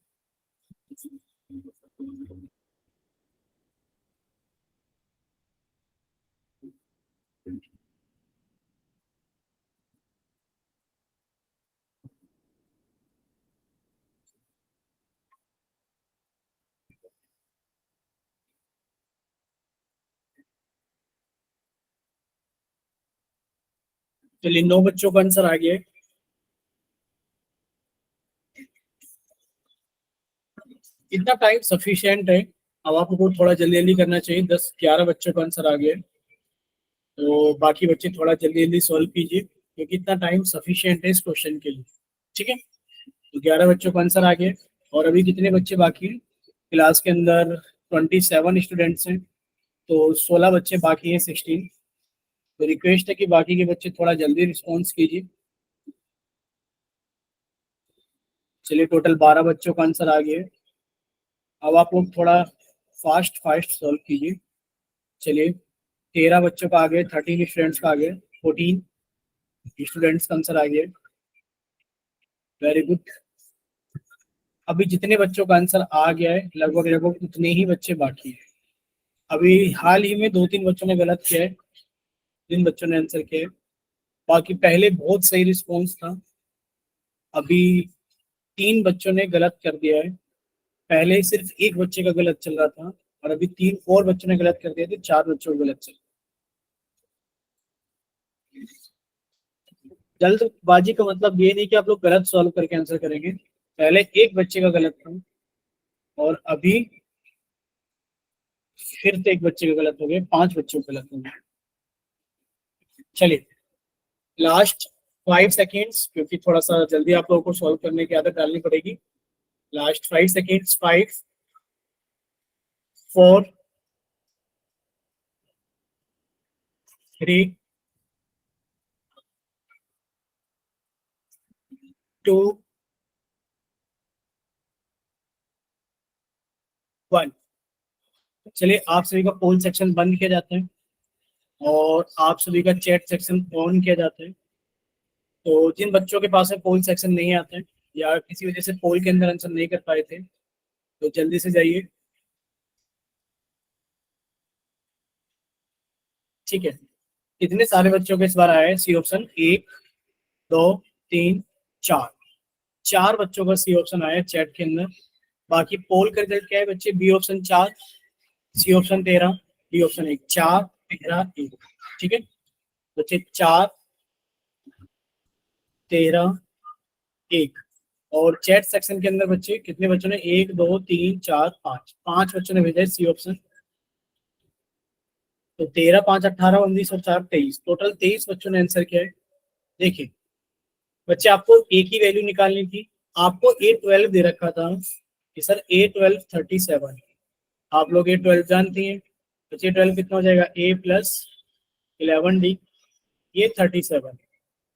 S1: चलिए 9 बच्चों का आंसर आ गया है। इतना टाइम सफिशिएंट है। अब आपको थोड़ा जल्दी जल्दी करना चाहिए। 10-11 बच्चों का आंसर आ गया है, तो बाकी बच्चे थोड़ा जल्दी जल्दी सॉल्व कीजिए, क्योंकि इतना टाइम सफिशिएंट है इस क्वेश्चन के लिए। ठीक है, तो 11 बच्चों का आंसर आ गया। और अभी कितने बच्चे बाकी हैं क्लास के अंदर? 27 स्टूडेंट्स हैं, तो 16 बच्चे बाकी हैं, 16। तो रिक्वेस्ट है कि बाकी के बच्चे थोड़ा जल्दी रिस्पॉन्स कीजिए। चलिए टोटल 12 बच्चों का आंसर आ गया है। अब आप लोग थोड़ा फास्ट फास्ट सॉल्व कीजिए। चलिए 13 बच्चों का आ गया, 13 स्टूडेंट्स का आ गया, 14 स्टूडेंट्स का आंसर आ गया। Very good. अभी जितने बच्चों का आंसर आ गया है लगभग लगभग उतने ही बच्चे बाकी हैं। अभी हाल ही में 2-3 बच्चों ने गलत किया है, जिन बच्चों ने आंसर किया है। बाकी पहले बहुत सही रिस्पॉन्स था। अभी 3 बच्चों ने गलत कर दिया है। पहले सिर्फ एक बच्चे का गलत चल रहा था, और अभी 3 और बच्चों ने गलत कर दिया, तो 4 बच्चों का गलत चल रहा है। जल्दबाजी का मतलब ये नहीं कि आप लोग गलत सॉल्व करके आंसर करेंगे। पहले एक बच्चे का गलत था, और अभी फिर से एक बच्चे का गलत हो गया, 5 बच्चों का गलत हो गया। चलिए लास्ट 5 सेकेंड्स, क्योंकि थोड़ा सा जल्दी आप लोगों को सॉल्व करने की आदत डालनी पड़ेगी। Last 5 seconds. 5, 4, 3, 2, 1। चलिए आप सभी का पोल सेक्शन बंद किया जाता है, और आप सभी का चैट सेक्शन ऑन किया जाता है। तो जिन बच्चों के पास में पोल सेक्शन नहीं आता है, या किसी वजह से पोल के अंदर आंसर नहीं कर पाए थे, तो जल्दी से जाइए। ठीक है, कितने सारे बच्चों के इस बार आया है सी ऑप्शन? 1, 2, 3, 4। 4 बच्चों का सी ऑप्शन आया है चैट के अंदर। बाकी पोल का रिजल्ट क्या है बच्चे? B option 4, C option 13, D option 1। 4, 13, 1। ठीक है बच्चे, 4, 13, 1। और चैट सेक्शन के अंदर बच्चे कितने बच्चों ने? 1, 2, 3, 4, 5। 5 बच्चों ने भेजा है सी ऑप्शन। तो 13, 5, 18, 19 और 4, 23। टोटल 23 बच्चों ने आंसर किया है। देखिए बच्चे, आपको एक ही वैल्यू निकालनी थी। आपको A12 दे रखा था कि सर A12 37। आप लोग A12 जानती हैं। बच्चे 12 कितना हो जाएगा? A+11D, ये 37।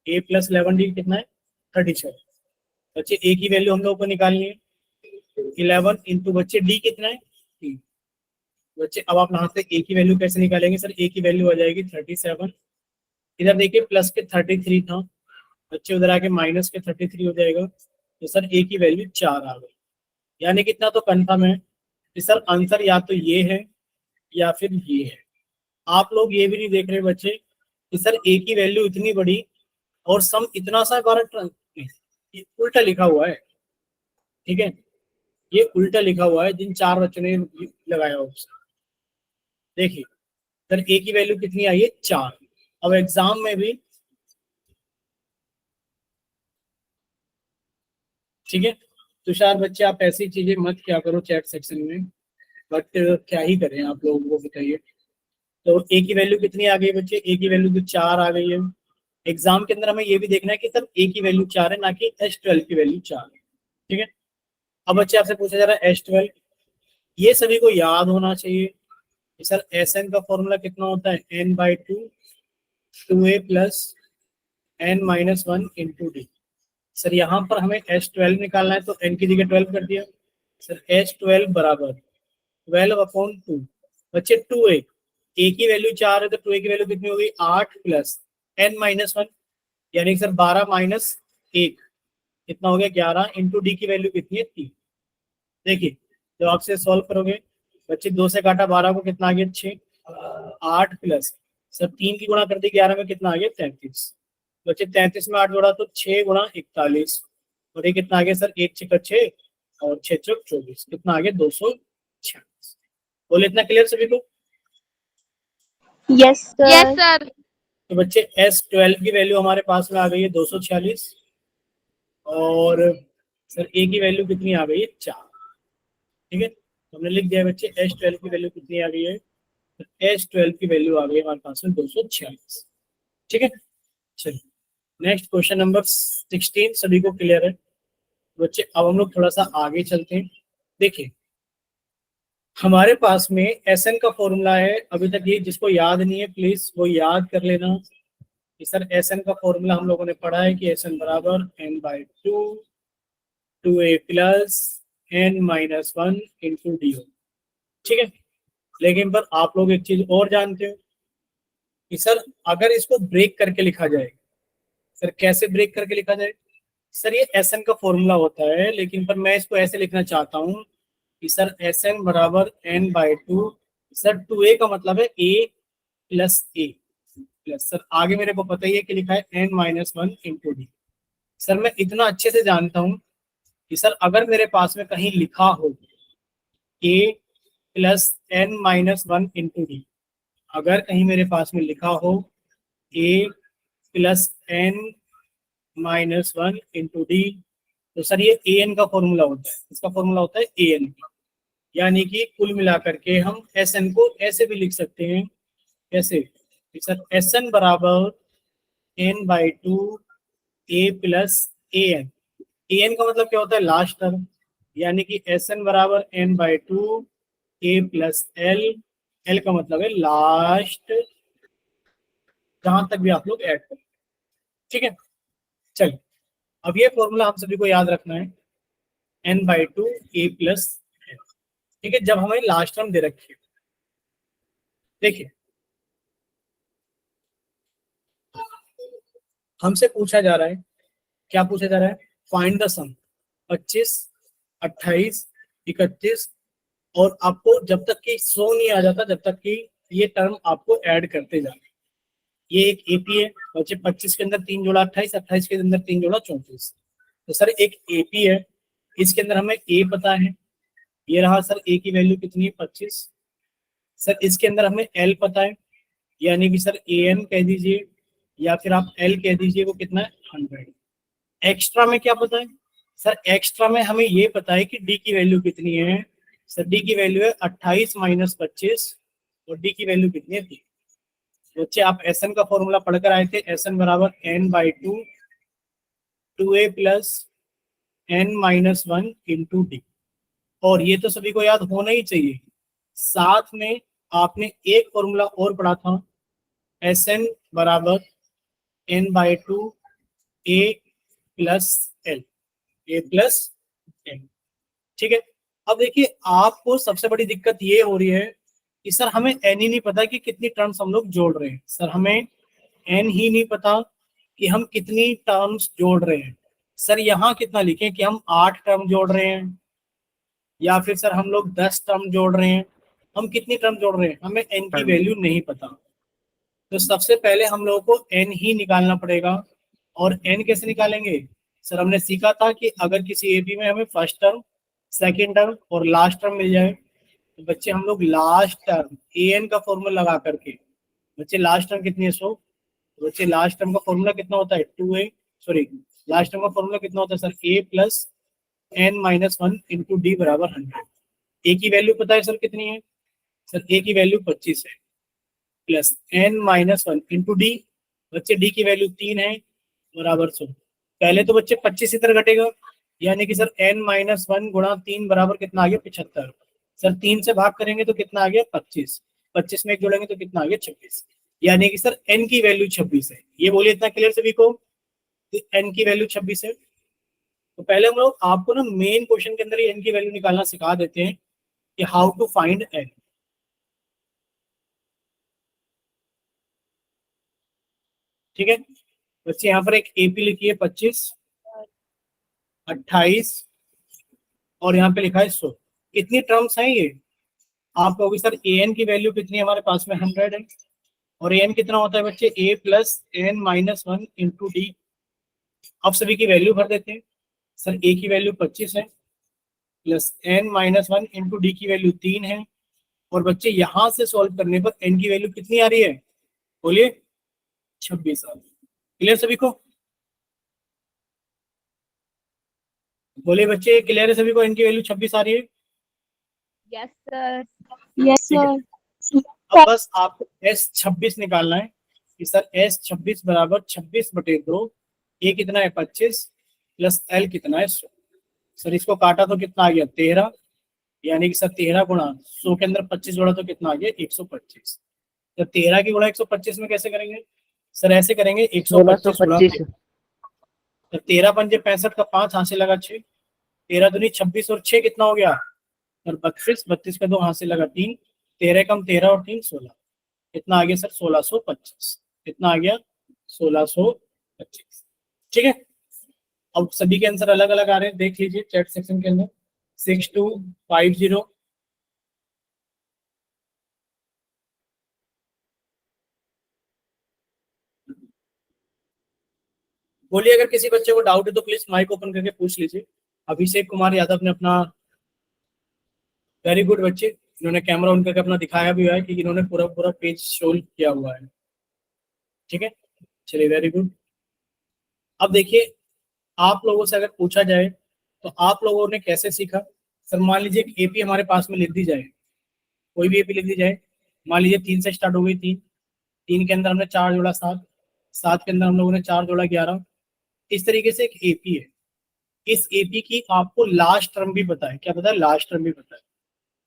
S1: A+11D कितना है? 37। बच्चे ए की वैल्यू हम लोग को निकालनी है। 11 इंटू बच्चे डी कितना है? 3। बच्चे अब आप यहाँ से ए की वैल्यू कैसे निकालेंगे? सर ए की वैल्यू आ जाएगी 37। इधर देखिए प्लस के 33 था, बच्चे उधर आके माइनस के 33 हो जाएगा। तो सर ए की वैल्यू 4 आ गई। यानी कितना तो कंफर्म है कि सर आंसर या तो ये है या फिर ये है। आप लोग ये भी नहीं देख रहे बच्चे कि सर ए की वैल्यू इतनी बड़ी और सम इतना सा बार ये उल्टा लिखा हुआ है। ठीक है, ये उल्टा लिखा हुआ है जिन 4 बच्चों ने लगाया ऑप्शन। देखिए सर ए की वैल्यू कितनी आई है? 4। अब एग्जाम में भी, ठीक है तुषार बच्चे, आप ऐसी चीजें मत क्या करो चैट सेक्शन में। बट क्या ही करें, आप लोगों को बताइए। तो ए की वैल्यू कितनी आ गई बच्चे? ए की वैल्यू तो 4 आ गई है। एग्जाम के अंदर हमें ये भी देखना है कि सर ए की वैल्यू 4 है, ना कि S12 की वैल्यू 4 है। ठीक है, अब बच्चे आपसे पूछा जा रहा है S12। ये सभी को याद होना चाहिए कि सर Sn का फॉर्मूला कितना होता है? n/2, 2a plus n-1 into D. Sir यहाँ पर हमें S12 निकालना है, तो n की जगह 12 कर दिया। सर S12 बराबर 12/2। बच्चे 2a, a की वैल्यू 4 है, तो 2a की वैल्यू कितनी होगी? 8 प्लस n-1, यानी कि सर 12 माइनस 1, कितना हो गया 11 इंटू डी की वैल्यू कितनी है 3। देखिए जब आप से सॉल्व करोगे बच्चे 2 से काटा 12 को कितना आ गया 6, 8 प्लस सर 3 की गुणा कर दी 11 में कितना आ गया 33। बच्चे 33 में 8 जोड़ा तो 6 गुणा 41 और ये कितना आ गया सर 1 6 6 और 6 चौक 24 कितना आ गया 246। बोले इतना क्लियर सभी को?
S2: Yes, sir.
S3: Yes, sir.
S1: तो बच्चे S12 की वैल्यू हमारे पास में आ गई है 246 और सर ए की वैल्यू कितनी आ गई है 4। ठीक है तो हमने लिख दिया बच्चे S12 की वैल्यू कितनी आ गई है, तो S12 की वैल्यू आ गई है हमारे पास में 246। ठीक है चलिए नेक्स्ट क्वेश्चन नंबर 16 सभी को क्लियर है बच्चे। अब हम लोग थोड़ा सा आगे चलते हैं। देखिए हमारे पास में एसएन का फॉर्मूला है, अभी तक ये जिसको याद नहीं है प्लीज वो याद कर लेना कि सर एसएन का फॉर्मूला हम लोगों ने पढ़ा है कि एसएन बराबर n/2 2a plus n-1 into D हो। ठीक है लेकिन पर आप लोग एक चीज और जानते हो कि सर अगर इसको ब्रेक करके लिखा जाए, सर कैसे ब्रेक करके लिखा जाए? सर ये एसएन का फॉर्मूला होता है लेकिन पर मैं इसको ऐसे लिखना चाहता हूँ कि सर एसएन बराबर n/2। सर 2a का मतलब है a plus A plus sir आगे मेरे को पता ही है कि लिखा है n-1 इंटू डी। सर मैं इतना अच्छे से जानता हूँ कि सर अगर मेरे पास में कहीं लिखा हो a plus n-1 into D, अगर कहीं मेरे पास में लिखा हो a plus n-1 into D तो सर ये ए एन का फॉर्मूला होता है। इसका फॉर्मूला होता है ए एन का, यानी कि कुल मिलाकर के हम एस एन को ऐसे भी लिख सकते हैं कैसे सर एस एन बराबर n/2 a plus A N. A N का मतलब क्या होता है लास्ट टर्म, यानी कि एस एन बराबर n/2 a plus L, L का मतलब है लास्ट जहां तक भी आप लोग ऐड करें। ठीक है चलिए अब ये फॉर्मूला हम सभी को याद रखना है n/2 a प्लस एल। ठीक है जब हमें लास्ट टर्म दे रखी है देखिए हमसे पूछा जा रहा है, क्या पूछा जा रहा है? फाइंड द सम 25 28 31 और आपको जब तक कि 100 नहीं आ जाता जब तक कि ये टर्म आपको ऐड करते जाना। ये एक एपी है बच्चे 25 के अंदर 3 जोड़ा 28 28 के अंदर 3 जोड़ा 34। तो सर एक एपी है इसके अंदर हमें ए पता है, ये रहा सर ए की वैल्यू कितनी है 25। सर इसके अंदर हमें एल पता है यानी कि सर ए एन कह दीजिए या फिर आप एल कह दीजिए वो कितना है 100। एक्स्ट्रा में क्या पता है? सर एक्स्ट्रा में हमें ये पता है कि डी की वैल्यू कितनी है। सर डी की वैल्यू है 28 माइनस 25 और डी की वैल्यू कितनी है 3। बच्चे आप एस एन का फॉर्मूला पढ़कर आए थे, एस एन बराबर n/2 2a plus n-1 into D, और ये तो सभी को याद होना ही चाहिए। साथ में आपने एक फॉर्मूला और पढ़ा था एस एन बराबर n/2 a plus L, A plus L. ठीक है अब देखिए आपको सबसे बड़ी दिक्कत ये हो रही है कि सर हमें एन ही नहीं पता कि कितनी टर्म्स हम लोग जोड़ रहे हैं। सर हमें एन ही नहीं पता कि हम कितनी टर्म्स जोड़ रहे हैं। सर यहाँ कितना लिखें कि हम 8 टर्म जोड़ रहे हैं या फिर सर हम लोग 10 टर्म जोड़ रहे हैं, हम कितनी टर्म जोड़ रहे हैं हमें एन की वैल्यू नहीं पता। तो सबसे पहले हम लोगों को एन ही निकालना पड़ेगा। और एन कैसे निकालेंगे? सर हमने सीखा था कि अगर किसी एपी में हमें फर्स्ट टर्म सेकेंड टर्म और लास्ट टर्म मिल जाए तो बच्चे हम लोग लास्ट टर्म ए एन का फॉर्मूला लगा करके, बच्चे लास्ट टर्म कितनी है 100, बच्चे लास्ट टर्म का फॉर्मूला कितना होता है 2a, सॉरी लास्ट टर्म का फॉर्मूला कितना होता है sir a plus n-1 into D बराबर 100। ए की वैल्यू पता है सर कितनी है? सर ए की वैल्यू 25 है प्लस n-1 इंटू डी, बच्चे डी की वैल्यू 3 है बराबर 100। पहले तो बच्चे 25 इधर घटेगा यानी कि सर n-1 गुणा 3 बराबर कितना आ गया 75। सर 3 से भाग करेंगे तो कितना आ गया 25, 25 में एक जोड़ेंगे तो कितना आ गया 26, यानी कि सर n की वैल्यू 26 है। ये बोलिए इतना क्लियर सभी को? n की वैल्यू 26 है। तो पहले हम लोग आपको ना मेन क्वेश्चन के अंदर ही n की वैल्यू निकालना सिखा देते हैं कि हाउ टू फाइंड n। ठीक है बच्चे यहाँ पर एक एपी लिखी है 25 28 और यहाँ पे लिखा है 100। कितनी टर्म्स हैं ये? आप कहोगे सर ए एन की वैल्यू कितनी है हमारे पास में? 100 है। और ए एन कितना होता है बच्चे? A plus N minus 1 into D. अब सभी की वैल्यू भर देते हैं। सर ए की वैल्यू 25 है, plus N minus 1 into D की वैल्यू 3 है। और बच्चे यहां से सॉल्व करने पर एन की वैल्यू कितनी आ रही है? बोलिए 26 आ रही है। क्लियर सभी को? बोलिए बच्चे, क्लियर है सभी को? एन की वैल्यू 26 आ रही है।
S3: Yes, sir.
S2: Yes,
S1: ठीक है।
S2: sir.
S1: अब बस आपको S26 निकालना है कि सर S26 बराबर 26/2। ए कितना है? 25 प्लस एल कितना है? 100। सर इसको काटा तो कितना आ गया? 13। यानी कि सर 13 गुणा 100 के अंदर 25 जोड़ा तो कितना आ गया? 125। तो 13 की गुणा 125 में कैसे करेंगे? सर ऐसे करेंगे 125 गुणा
S4: 1625।
S1: तो 13 पंजे 65 का 5 हाथ से लगा 6, 13 दूनी 26 और 6 कितना हो गया? सर 32, 32 का 2 हाथ से लगा 3, 13 कम 13 और 3 16। कितना आ गया सर? 1625। कितना आ गया? 1625। ठीक है। अब सभी के आंसर अलग अलग आ रहे हैं, देख लीजिए चैट सेक्शन के अंदर। 6250। बोलिए अगर किसी बच्चे को डाउट है तो प्लीज माइक ओपन करके पूछ लीजिए। अभिषेक कुमार यादव ने अपना, वेरी गुड बच्चे, इन्होंने कैमरा ऑन करके अपना दिखाया भी हुआ है कि इन्होंने पूरा पूरा पेज शो किया हुआ है। ठीक है, चलिए वेरी गुड। अब देखिए, आप लोगों से अगर पूछा जाए तो आप लोगों ने कैसे सीखा? सर मान लीजिए एक एपी हमारे पास में लिख दी जाए, कोई भी एपी लिख दी जाए। मान लीजिए 3 से स्टार्ट हो गई, 3, 3 के अंदर हमने 4 जोड़ा 7, 7 के अंदर हम लोगों ने 4 जोड़ा 11। इस तरीके से एक एपी है। इस एपी की आपको लास्ट टर्म भी पता है। क्या पता है? लास्ट टर्म भी पता है।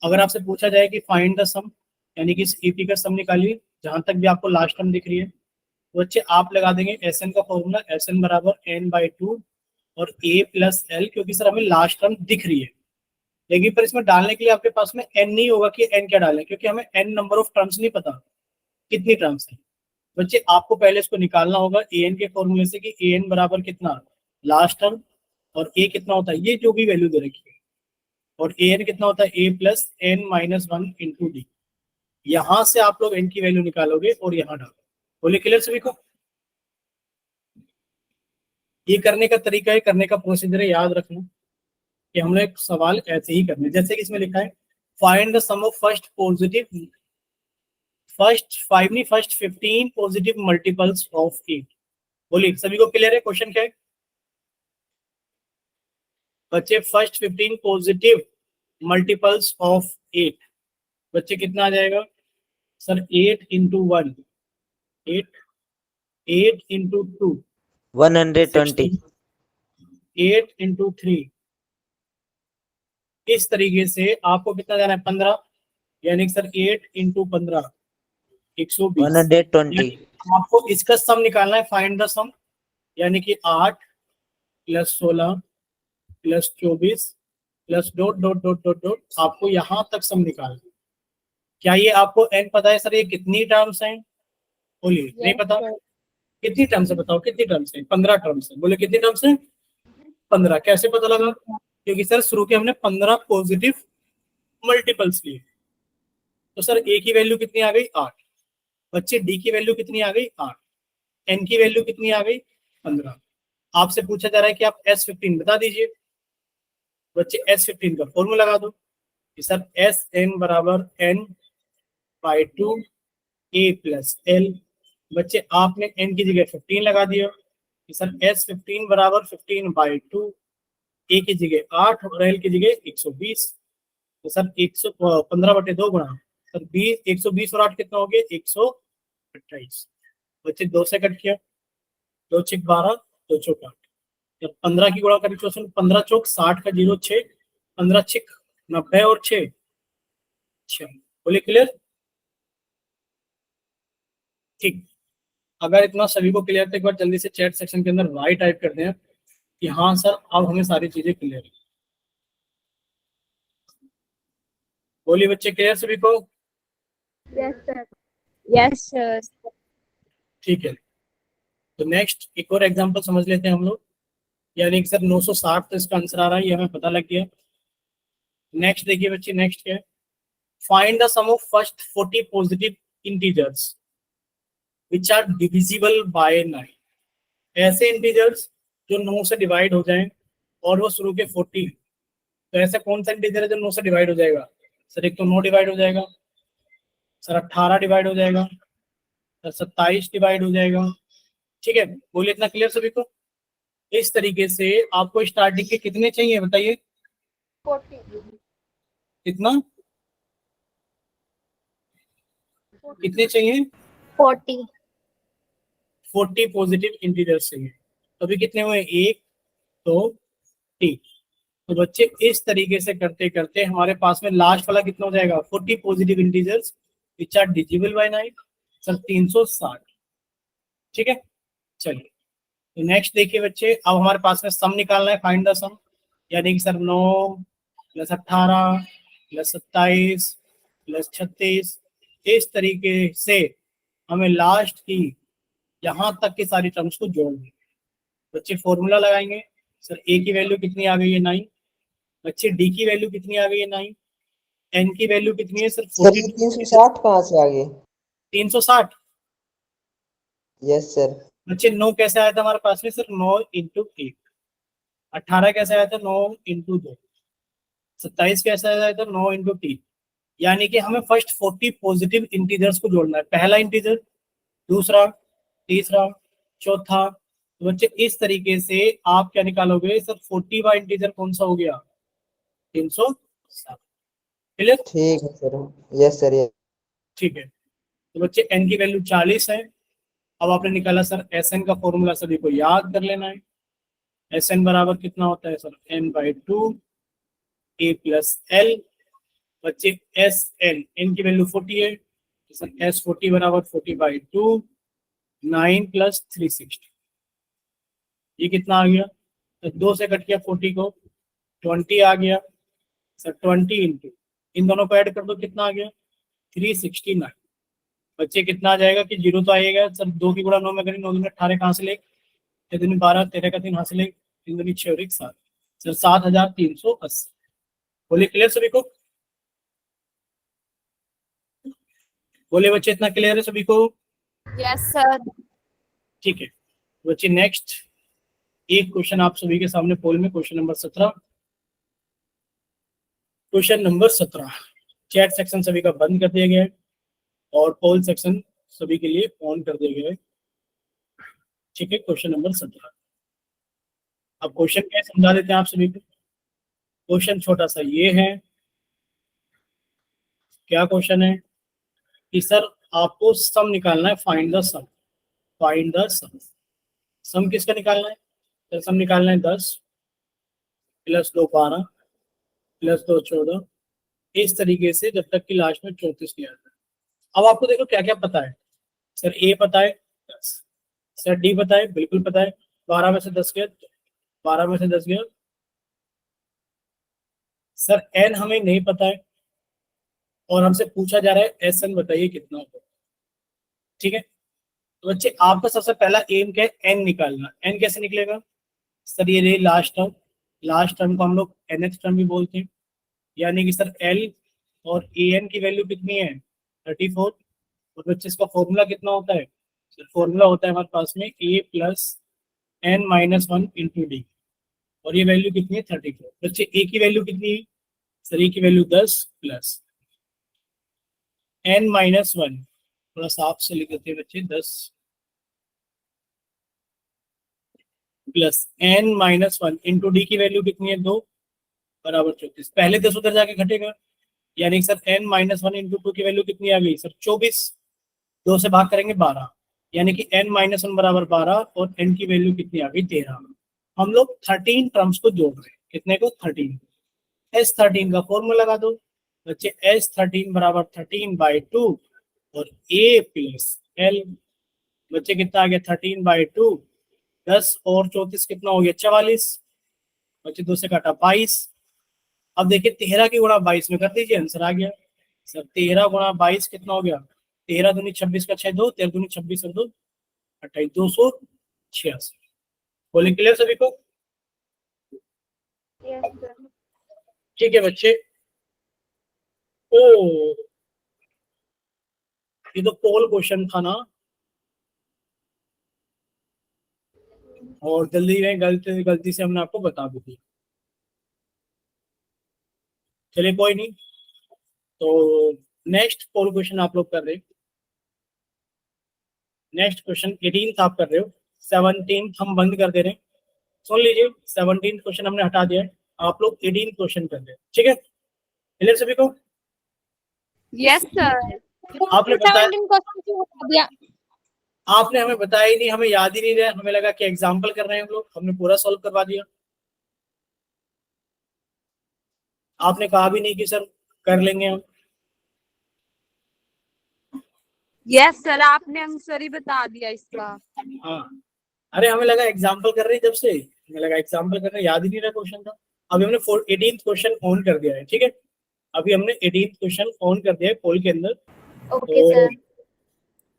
S1: अगर आपसे पूछा जाए कि फाइंड द सम, यानी कि इस एपी का सम निकालिए, जहां तक भी आपको लास्ट टर्म दिख रही है, तो बच्चे आप लगा देंगे एस एन का फॉर्मूला, एस एन बराबर n/2 और a प्लस एल, क्योंकि सर हमें लास्ट टर्म दिख रही है। लेकिन पर इसमें डालने के लिए आपके पास में n नहीं होगा कि n क्या डालें, क्योंकि हमें n नंबर ऑफ टर्म्स नहीं पता कितनी टर्म्स है। बच्चे आपको पहले इसको निकालना होगा ए एन के फॉर्मूले से कि ए एन बराबर कितना? Last term. और a कितना होता है? ये जो भी वैल्यू दे रखी है। और ए एन कितना होता है? a plus N minus 1 into D. यहां से आप लोग n की वैल्यू निकालोगे और यहाँ डालो। बोले क्लियर सभी को? ये करने का तरीका है, करने का प्रोसीजर है, याद रखना कि हम लोग सवाल ऐसे ही करने, जैसे कि इसमें लिखा है find the sum of first 15 positive multiples of 8। बोलिए सभी को क्लियर है? क्वेश्चन क्या है बच्चे? First 15 positive multiples of 8। बच्चे कितना आ जाएगा? Sir 8 into 1, 8 into 2
S4: 120।
S1: 8 इंटू 3। इस तरीके से आपको कितना जाना है? 15। यानी सर 8 इंटू 15 120।
S4: 120।
S1: आपको इसका सम निकालना है, फाइंड द सम। यानी कि 8 plus 16 plus 24 plus dot dot dot dot dot, आपको यहां तक सम निकालना है। क्या ये आपको n पता है? सर ये कितनी टर्म्स हैं? बोलिए नहीं पता? कितनी टर्म्स है बताओ? कितनी टर्म्स है? 15 टर्म्स है। बोले कितनी टर्म्स है? 15। कैसे पता लगा? क्योंकि सर शुरू के हमने 15 पॉजिटिव मल्टीपल्स लिए। तो सर ए की वैल्यू कितनी आ गई? 8। बच्चे डी की वैल्यू कितनी आ गई? 8। एन की वैल्यू कितनी आ गई? 15। आपसे पूछा जा रहा है कि आप S15 बता दीजिए। बच्चे S15 का फॉर्मूला लगा दो कि सर एस एन बराबर n/2 a प्लस एल। बच्चे आपने n की जगह 15 लगा दिया कि सर S15 बराबर 15/2, a की जगह 8 और l की जगह 120। तो सर 115/2 गुणा सर 20, 120 और 8 कितना हो गया? 128। बच्चे 2 से कट किया, 2 छिक 12, 2 चौक 8। जब 15 की गुणा करें क्वेश्चन, 15 चौक 60 का 0 6, 15 छिक 90 और 6 6। बोले क्लियर? ठीक। अगर इतना सभी को क्लियर तो एक बार जल्दी से चैट सेक्शन के अंदर वाई टाइप कर दें कि हाँ सर अब हमें सारी चीजें क्लियर है। बोलिए बच्चे, क्लियर सभी को?
S3: Yes, sir.
S2: Yes, sir.
S1: ठीक है, तो नेक्स्ट एक और एग्जांपल समझ लेते हैं हम लोग। यानी कि सर 960 तो इसका आंसर आ रहा है, ये हमें पता लग गया। नेक्स्ट देखिए बच्चे, नेक्स्ट क्या है, find the sum of first 40 positive integers which are divisible by 9। ऐसे इंटीजर्स जो 9 से डिवाइड हो जाएं और वो शुरू के 40, तो ऐसा कौन सा इंटीजर है जो 9 से डिवाइड हो जाएगा? सर एक तो 9 डिवाइड हो जाएगा, सर 18 डिवाइड हो जाएगा, सर 27 डिवाइड हो जाएगा। ठीक है, बोलिए इतना क्लियर सभी को? इस तरीके से आपको स्टार्टिंग के कितने चाहिए बताइए?
S3: 40
S1: कितना, कितने चाहिए?
S3: 40
S1: 40 पॉजिटिव इंटीजर्स चाहिए। तो अभी कितने हुए? 1 2 3। तो बच्चे इस तरीके से करते करते हमारे पास में लास्ट वाला कितना हो जाएगा? 40 positive integers which are divisible by 9, sir 360। ठीक है, चलिए तो नेक्स्ट देखिए बच्चे, अब हमारे पास में सम निकालना है, फाइंड द सम। यानी कि सर 9 + 18 + 27 + 36, इस तरीके से हमें लास्ट की यहाँ तक की सारी टर्म्स को जोड़ना है। बच्चे फॉर्मूला लगाएंगे, सर ए की वैल्यू कितनी आ गई है? 9। बच्चे डी की वैल्यू कितनी आ गई है? 9। एन की वैल्यू कितनी है? सर
S5: सर ये 360 कहाँ से आ गए?
S1: 360।
S5: Yes sir.
S1: बच्चे 9 कैसे आया था हमारे पास में? सर 9 × 1। 18 कैसे आया था? 9 × 2। 27 कैसे आया था? 9 × 3। यानी कि हमें फर्स्ट 40 पॉजिटिव इंटीजर्स को जोड़ना है, पहला इंटीजर, दूसरा, तीसरा, चौथा। तो बच्चे इस तरीके से आप क्या निकालोगे? सर 40वां इंटीजर कौन सा हो गया? 360। क्लियर?
S5: ठीक है सर। Yes sir.
S1: ठीक है, तो बच्चे n की वैल्यू 40 है। अब आपने निकाला सर Sn का फॉर्मूला सभी को याद कर लेना है। Sn बराबर कितना होता है? Sir n/2 a + l। बच्चे Sn, n की वैल्यू 40 है, तो सर S40 बराबर 40/2 9 + 360। ये कितना आ गया? तो 2 से कट किया 40 को, 20 आ गया। सर 20 इंटू इन दोनों को ऐड कर दो, कितना आ गया? 369। बच्चे कितना आ जाएगा कि 0 तो आएगा। सर 2 की गुणा 9 में करें, 9 दूनी 18 कहाँ से ले? 6 दूनी 12, 13 का 3 हाथ से ले, 3 दूनी 6 और 1 7। सर 7380। बोलिए क्लियर सभी को? बोले बच्चे इतना क्लियर है सभी को?
S3: Yes sir.
S1: ठीक है बच्चे, नेक्स्ट एक क्वेश्चन आप सभी के सामने पोल में, question number 17। Question number 17, chat section सभी का बंद कर दिया गया है और पोल सेक्शन सभी के लिए ऑन कर दिया गया है। ठीक है, क्वेश्चन नंबर 17। अब क्वेश्चन क्या है समझा देते हैं आप सभी को। क्वेश्चन छोटा सा ये है, क्या क्वेश्चन है कि सर आपको सम निकालना है, find the sum. Find the sum. Sum किसका निकालना है? तो सम निकालना है 10 + 2 12 + 2 14, इस तरीके से जब तक कि लास्ट में 34 नहीं आता। अब आपको देखो क्या क्या पता है। सर ए पता है 10, सर डी पता है, बिल्कुल पता है, 12 में से 10 गया, 12 में से 10 गया। सर एन हमें नहीं पता है और हमसे पूछा जा रहा है एस एन बताइए कितना होगा। ठीक है, तो बच्चे आपका सबसे पहला एम क्या है? एन निकालना। एन कैसे निकलेगा? सर ये रही लास्ट टर्म, लास्ट टर्म को हम लोग nth टर्म भी बोलते हैं। यानी कि सर एल और ए एन की वैल्यू कितनी है? 34। और बच्चे इसका फॉर्मूला कितना होता है? सर फॉर्मूला होता है हमारे पास में a + n-1 × d, और ये वैल्यू कितनी है? 34। बच्चे a की वैल्यू कितनी है? सर a की वैल्यू 10 + n-1, थोड़ा साफ से लिख देते हैं बच्चे, 10 + n-1 × d की वैल्यू कितनी है? 2 बराबर 34। पहले 10 उधर जाके घटेगा, यानी सर n-1 × 2 की वैल्यू कितनी आ गई? सर 24। 2 से भाग करेंगे 12, यानी कि n-1 बराबर 12 और n की वैल्यू कितनी आ गई? 13। हम लोग 13 टर्म्स को जोड़ रहे हैं, कितने को? 13। S13 का फॉर्मूला लगा दो बच्चे, S13 बराबर 13/2 और a + l। बच्चे कितना आ गया? 13/2, 10 और 34 कितना हो गया? 44। बच्चे 2 से काटा 22। अब देखिए 13 की गुणा 22 में कर दीजिए, आंसर आ गया। सर 13 × 22 कितना हो गया? 13 दूनी 26 का 6 2, 13 दूनी 26 और 2 28, 286। बोले क्लियर सभी को?
S3: Yes, sir.
S1: ठीक है बच्चे। ओ, ये तो पोल क्वेश्चन था ना, और जल्दी में गलती गलती से हमने आपको बता भी दी। चलिए कोई नहीं, तो नेक्स्ट पोल क्वेश्चन आप लोग कर रहे हैं। नेक्स्ट क्वेश्चन 18th आप कर रहे हो, 17th हम बंद कर दे रहे हैं। सुन लीजिए, 17th क्वेश्चन हमने हटा दिया है, आप लोग 18th क्वेश्चन कर रहे हैं, ठीक है? क्लियर सभी को?
S3: Yes, sir.
S1: आपने बताया,
S3: 17 क्वेश्चन क्यों हटा दिया?
S1: आपने हमें बताया ही नहीं, हमें याद ही नहीं रहा, हमें लगा कि एग्जाम्पल कर रहे हैं हम लोग, हमने पूरा सॉल्व करवा दिया। आपने कहा भी नहीं कि सर कर लेंगे हम।
S3: Yes, sir. आपने आंसर ही बता दिया इसका।
S1: हाँ, अरे हमें लगा एग्जाम्पल कर रहे हैं, जब से हमें लगा एग्जाम्पल कर रहे हैं, याद ही नहीं रहा क्वेश्चन था। अभी हमने 18th क्वेश्चन ऑन कर दिया है, ठीक है? अभी हमने 18th क्वेश्चन ऑन कर दिया है पोल के अंदर।
S3: Okay, sir.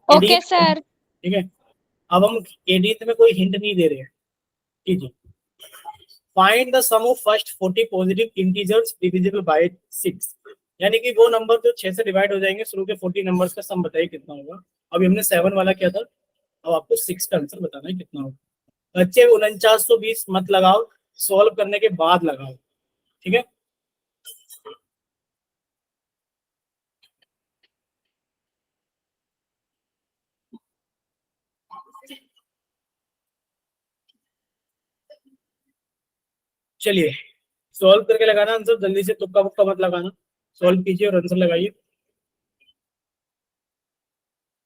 S2: Okay, sir.
S1: ठीक है, अब हम 18th में कोई हिंट नहीं दे रहे हैं, ठीक है? Find the sum of first 40 positive integers divisible by 6, यानी कि वो नंबर जो 6 से डिवाइड हो जाएंगे, शुरू के 40 नंबर्स का सम बताइए कितना होगा। अभी हमने 7 वाला किया था, अब आपको 6 का आंसर बताना है कितना होगा। बच्चे 4920 मत लगाओ, सॉल्व करने के बाद लगाओ, ठीक है? चलिए सॉल्व करके लगाना आंसर, जल्दी से, तुक्का बुक्का मत लगाना, सॉल्व कीजिए और आंसर लगाइए।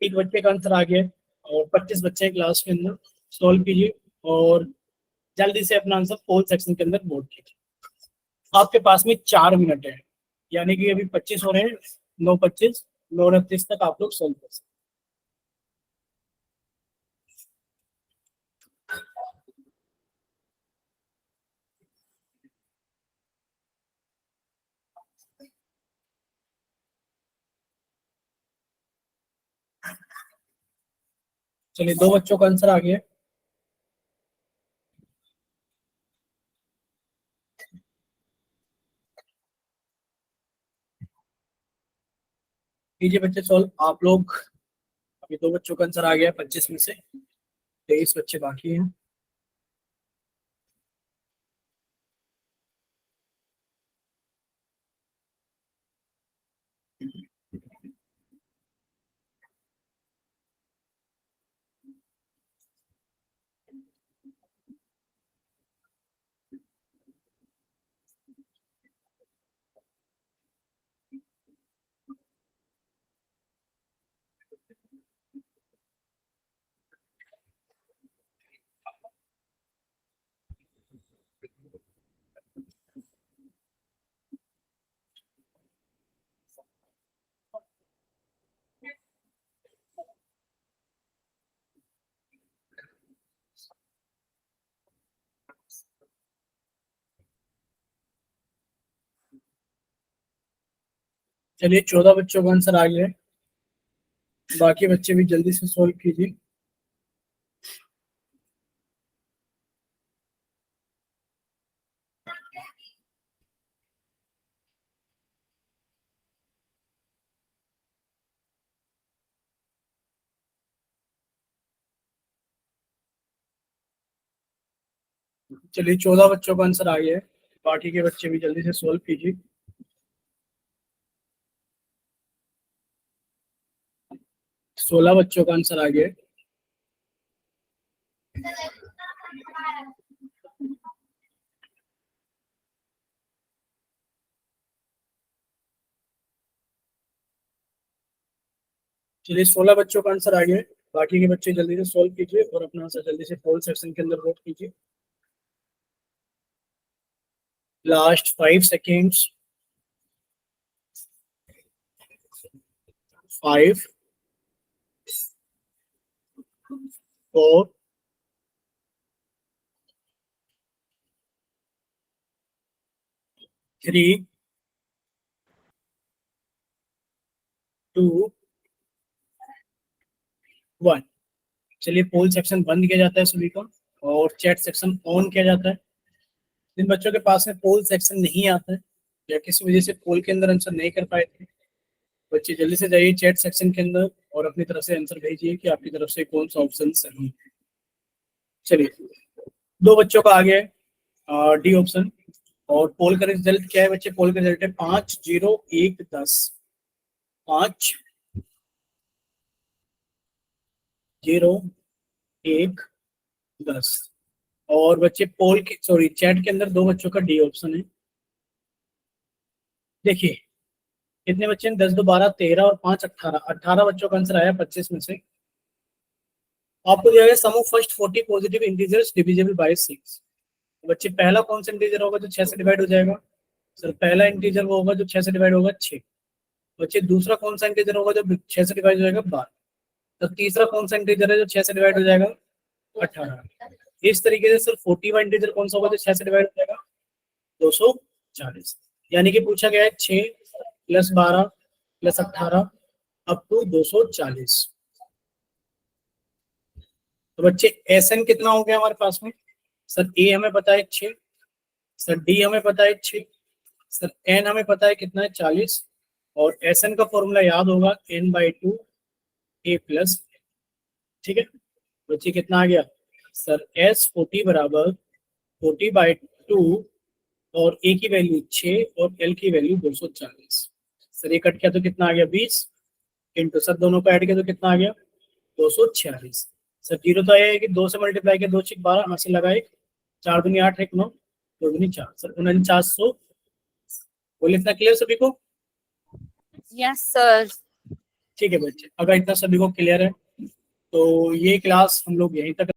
S1: एक बच्चे का आंसर आ गया है और 25 बच्चे हैं क्लास के अंदर, सॉल्व कीजिए और जल्दी से अपना आंसर पोल सेक्शन के अंदर वोट कीजिए। आपके पास में 4 मिनट है, यानी कि अभी 25 हो रहे हैं, 9:25, 9:29 तक आप लोग सॉल्व कर सकते। चलिए 2 बच्चों का आंसर आ गया है। कीजिए बच्चे सॉल्व आप लोग। अभी 2 बच्चों का आंसर आ गया है 25 में से, 23 बच्चे बाकी हैं। चलिए 14 बच्चों का आंसर आ गया है, बाकी बच्चे भी जल्दी से सॉल्व कीजिए। चलिए 14 बच्चों का आंसर आ गया है, बाकी के बच्चे भी जल्दी से सॉल्व कीजिए। 16 बच्चों का आंसर आ गया है। चलिए 16 बच्चों का आंसर आ गया है, बाकी के बच्चे जल्दी से सॉल्व कीजिए और अपना आंसर जल्दी से पोल सेक्शन के अंदर वोट कीजिए। Last 5 seconds, 5, 4, 3, 2, 1। चलिए पोल सेक्शन बंद किया जाता है सभी का और चैट सेक्शन ऑन किया जाता है। जिन बच्चों के पास में पोल सेक्शन नहीं आता है या किसी वजह से पोल के अंदर आंसर नहीं कर पाए थे, बच्चे जल्दी से जाइए चैट सेक्शन के अंदर और अपनी तरफ से आंसर भेजिए कि आपकी तरफ से कौन सा ऑप्शन सही है। चलिए, 2 बच्चों का आ गया है डी ऑप्शन। और पोल का रिजल्ट क्या है बच्चे? पोल का रिजल्ट है 5 0 1 10। 5 0 1 10। और बच्चे पोल के चैट के अंदर 2 बच्चों का डी ऑप्शन है। देखिए कितने बच्चे हैं? 10 2 12 13 और 5 18। 18 बच्चों का आंसर आया 25 में से। आपको दिया गया sum of first 40 positive integers divisible by 6। बच्चे पहला कौन सा इंटीजर होगा जो 6 से डिवाइड हो जाएगा? सर पहला इंटीजर वो होगा जो 6 से डिवाइड होगा 6। बच्चे दूसरा कौन सा इंटीजर होगा जो 6 से डिवाइड हो जाएगा? 12। तो तीसरा कौन सा इंटीजर है जो 6 से डिवाइड हो जाएगा? 18। इस तरीके से सर 40वां इंटीजर कौन सा होगा जो 6 से डिवाइड हो जाएगा? 240। यानी कि पूछा गया है 6 + 12 + 18 अप टू 240। तो बच्चे एसएन कितना हो गया हमारे पास में? सर ए हमें पता है 6, सर डी हमें पता है 6, सर एन हमें पता है कितना है 40। और एसएन का फॉर्मूला याद होगा n/2 a+। ठीक है बच्चे, कितना आ गया सर? S40 बराबर 40/2 और ए की वैल्यू 6 और एल की वैल्यू 240। सर ये कट किया तो कितना आ गया? 20 इंटू सर दोनों को ऐड किया तो कितना आ गया? 246। सर जीरो तो आया है कि 2 से मल्टीप्लाई किया 2 6 12 से लगाए 4 दूनी 8 1 9 2 दूनी 4। सर 4900। बोले इतना क्लियर सभी को?
S3: Yes sir.
S1: ठीक है बच्चे, अगर इतना सभी को क्लियर है तो ये क्लास हम लोग यहीं तक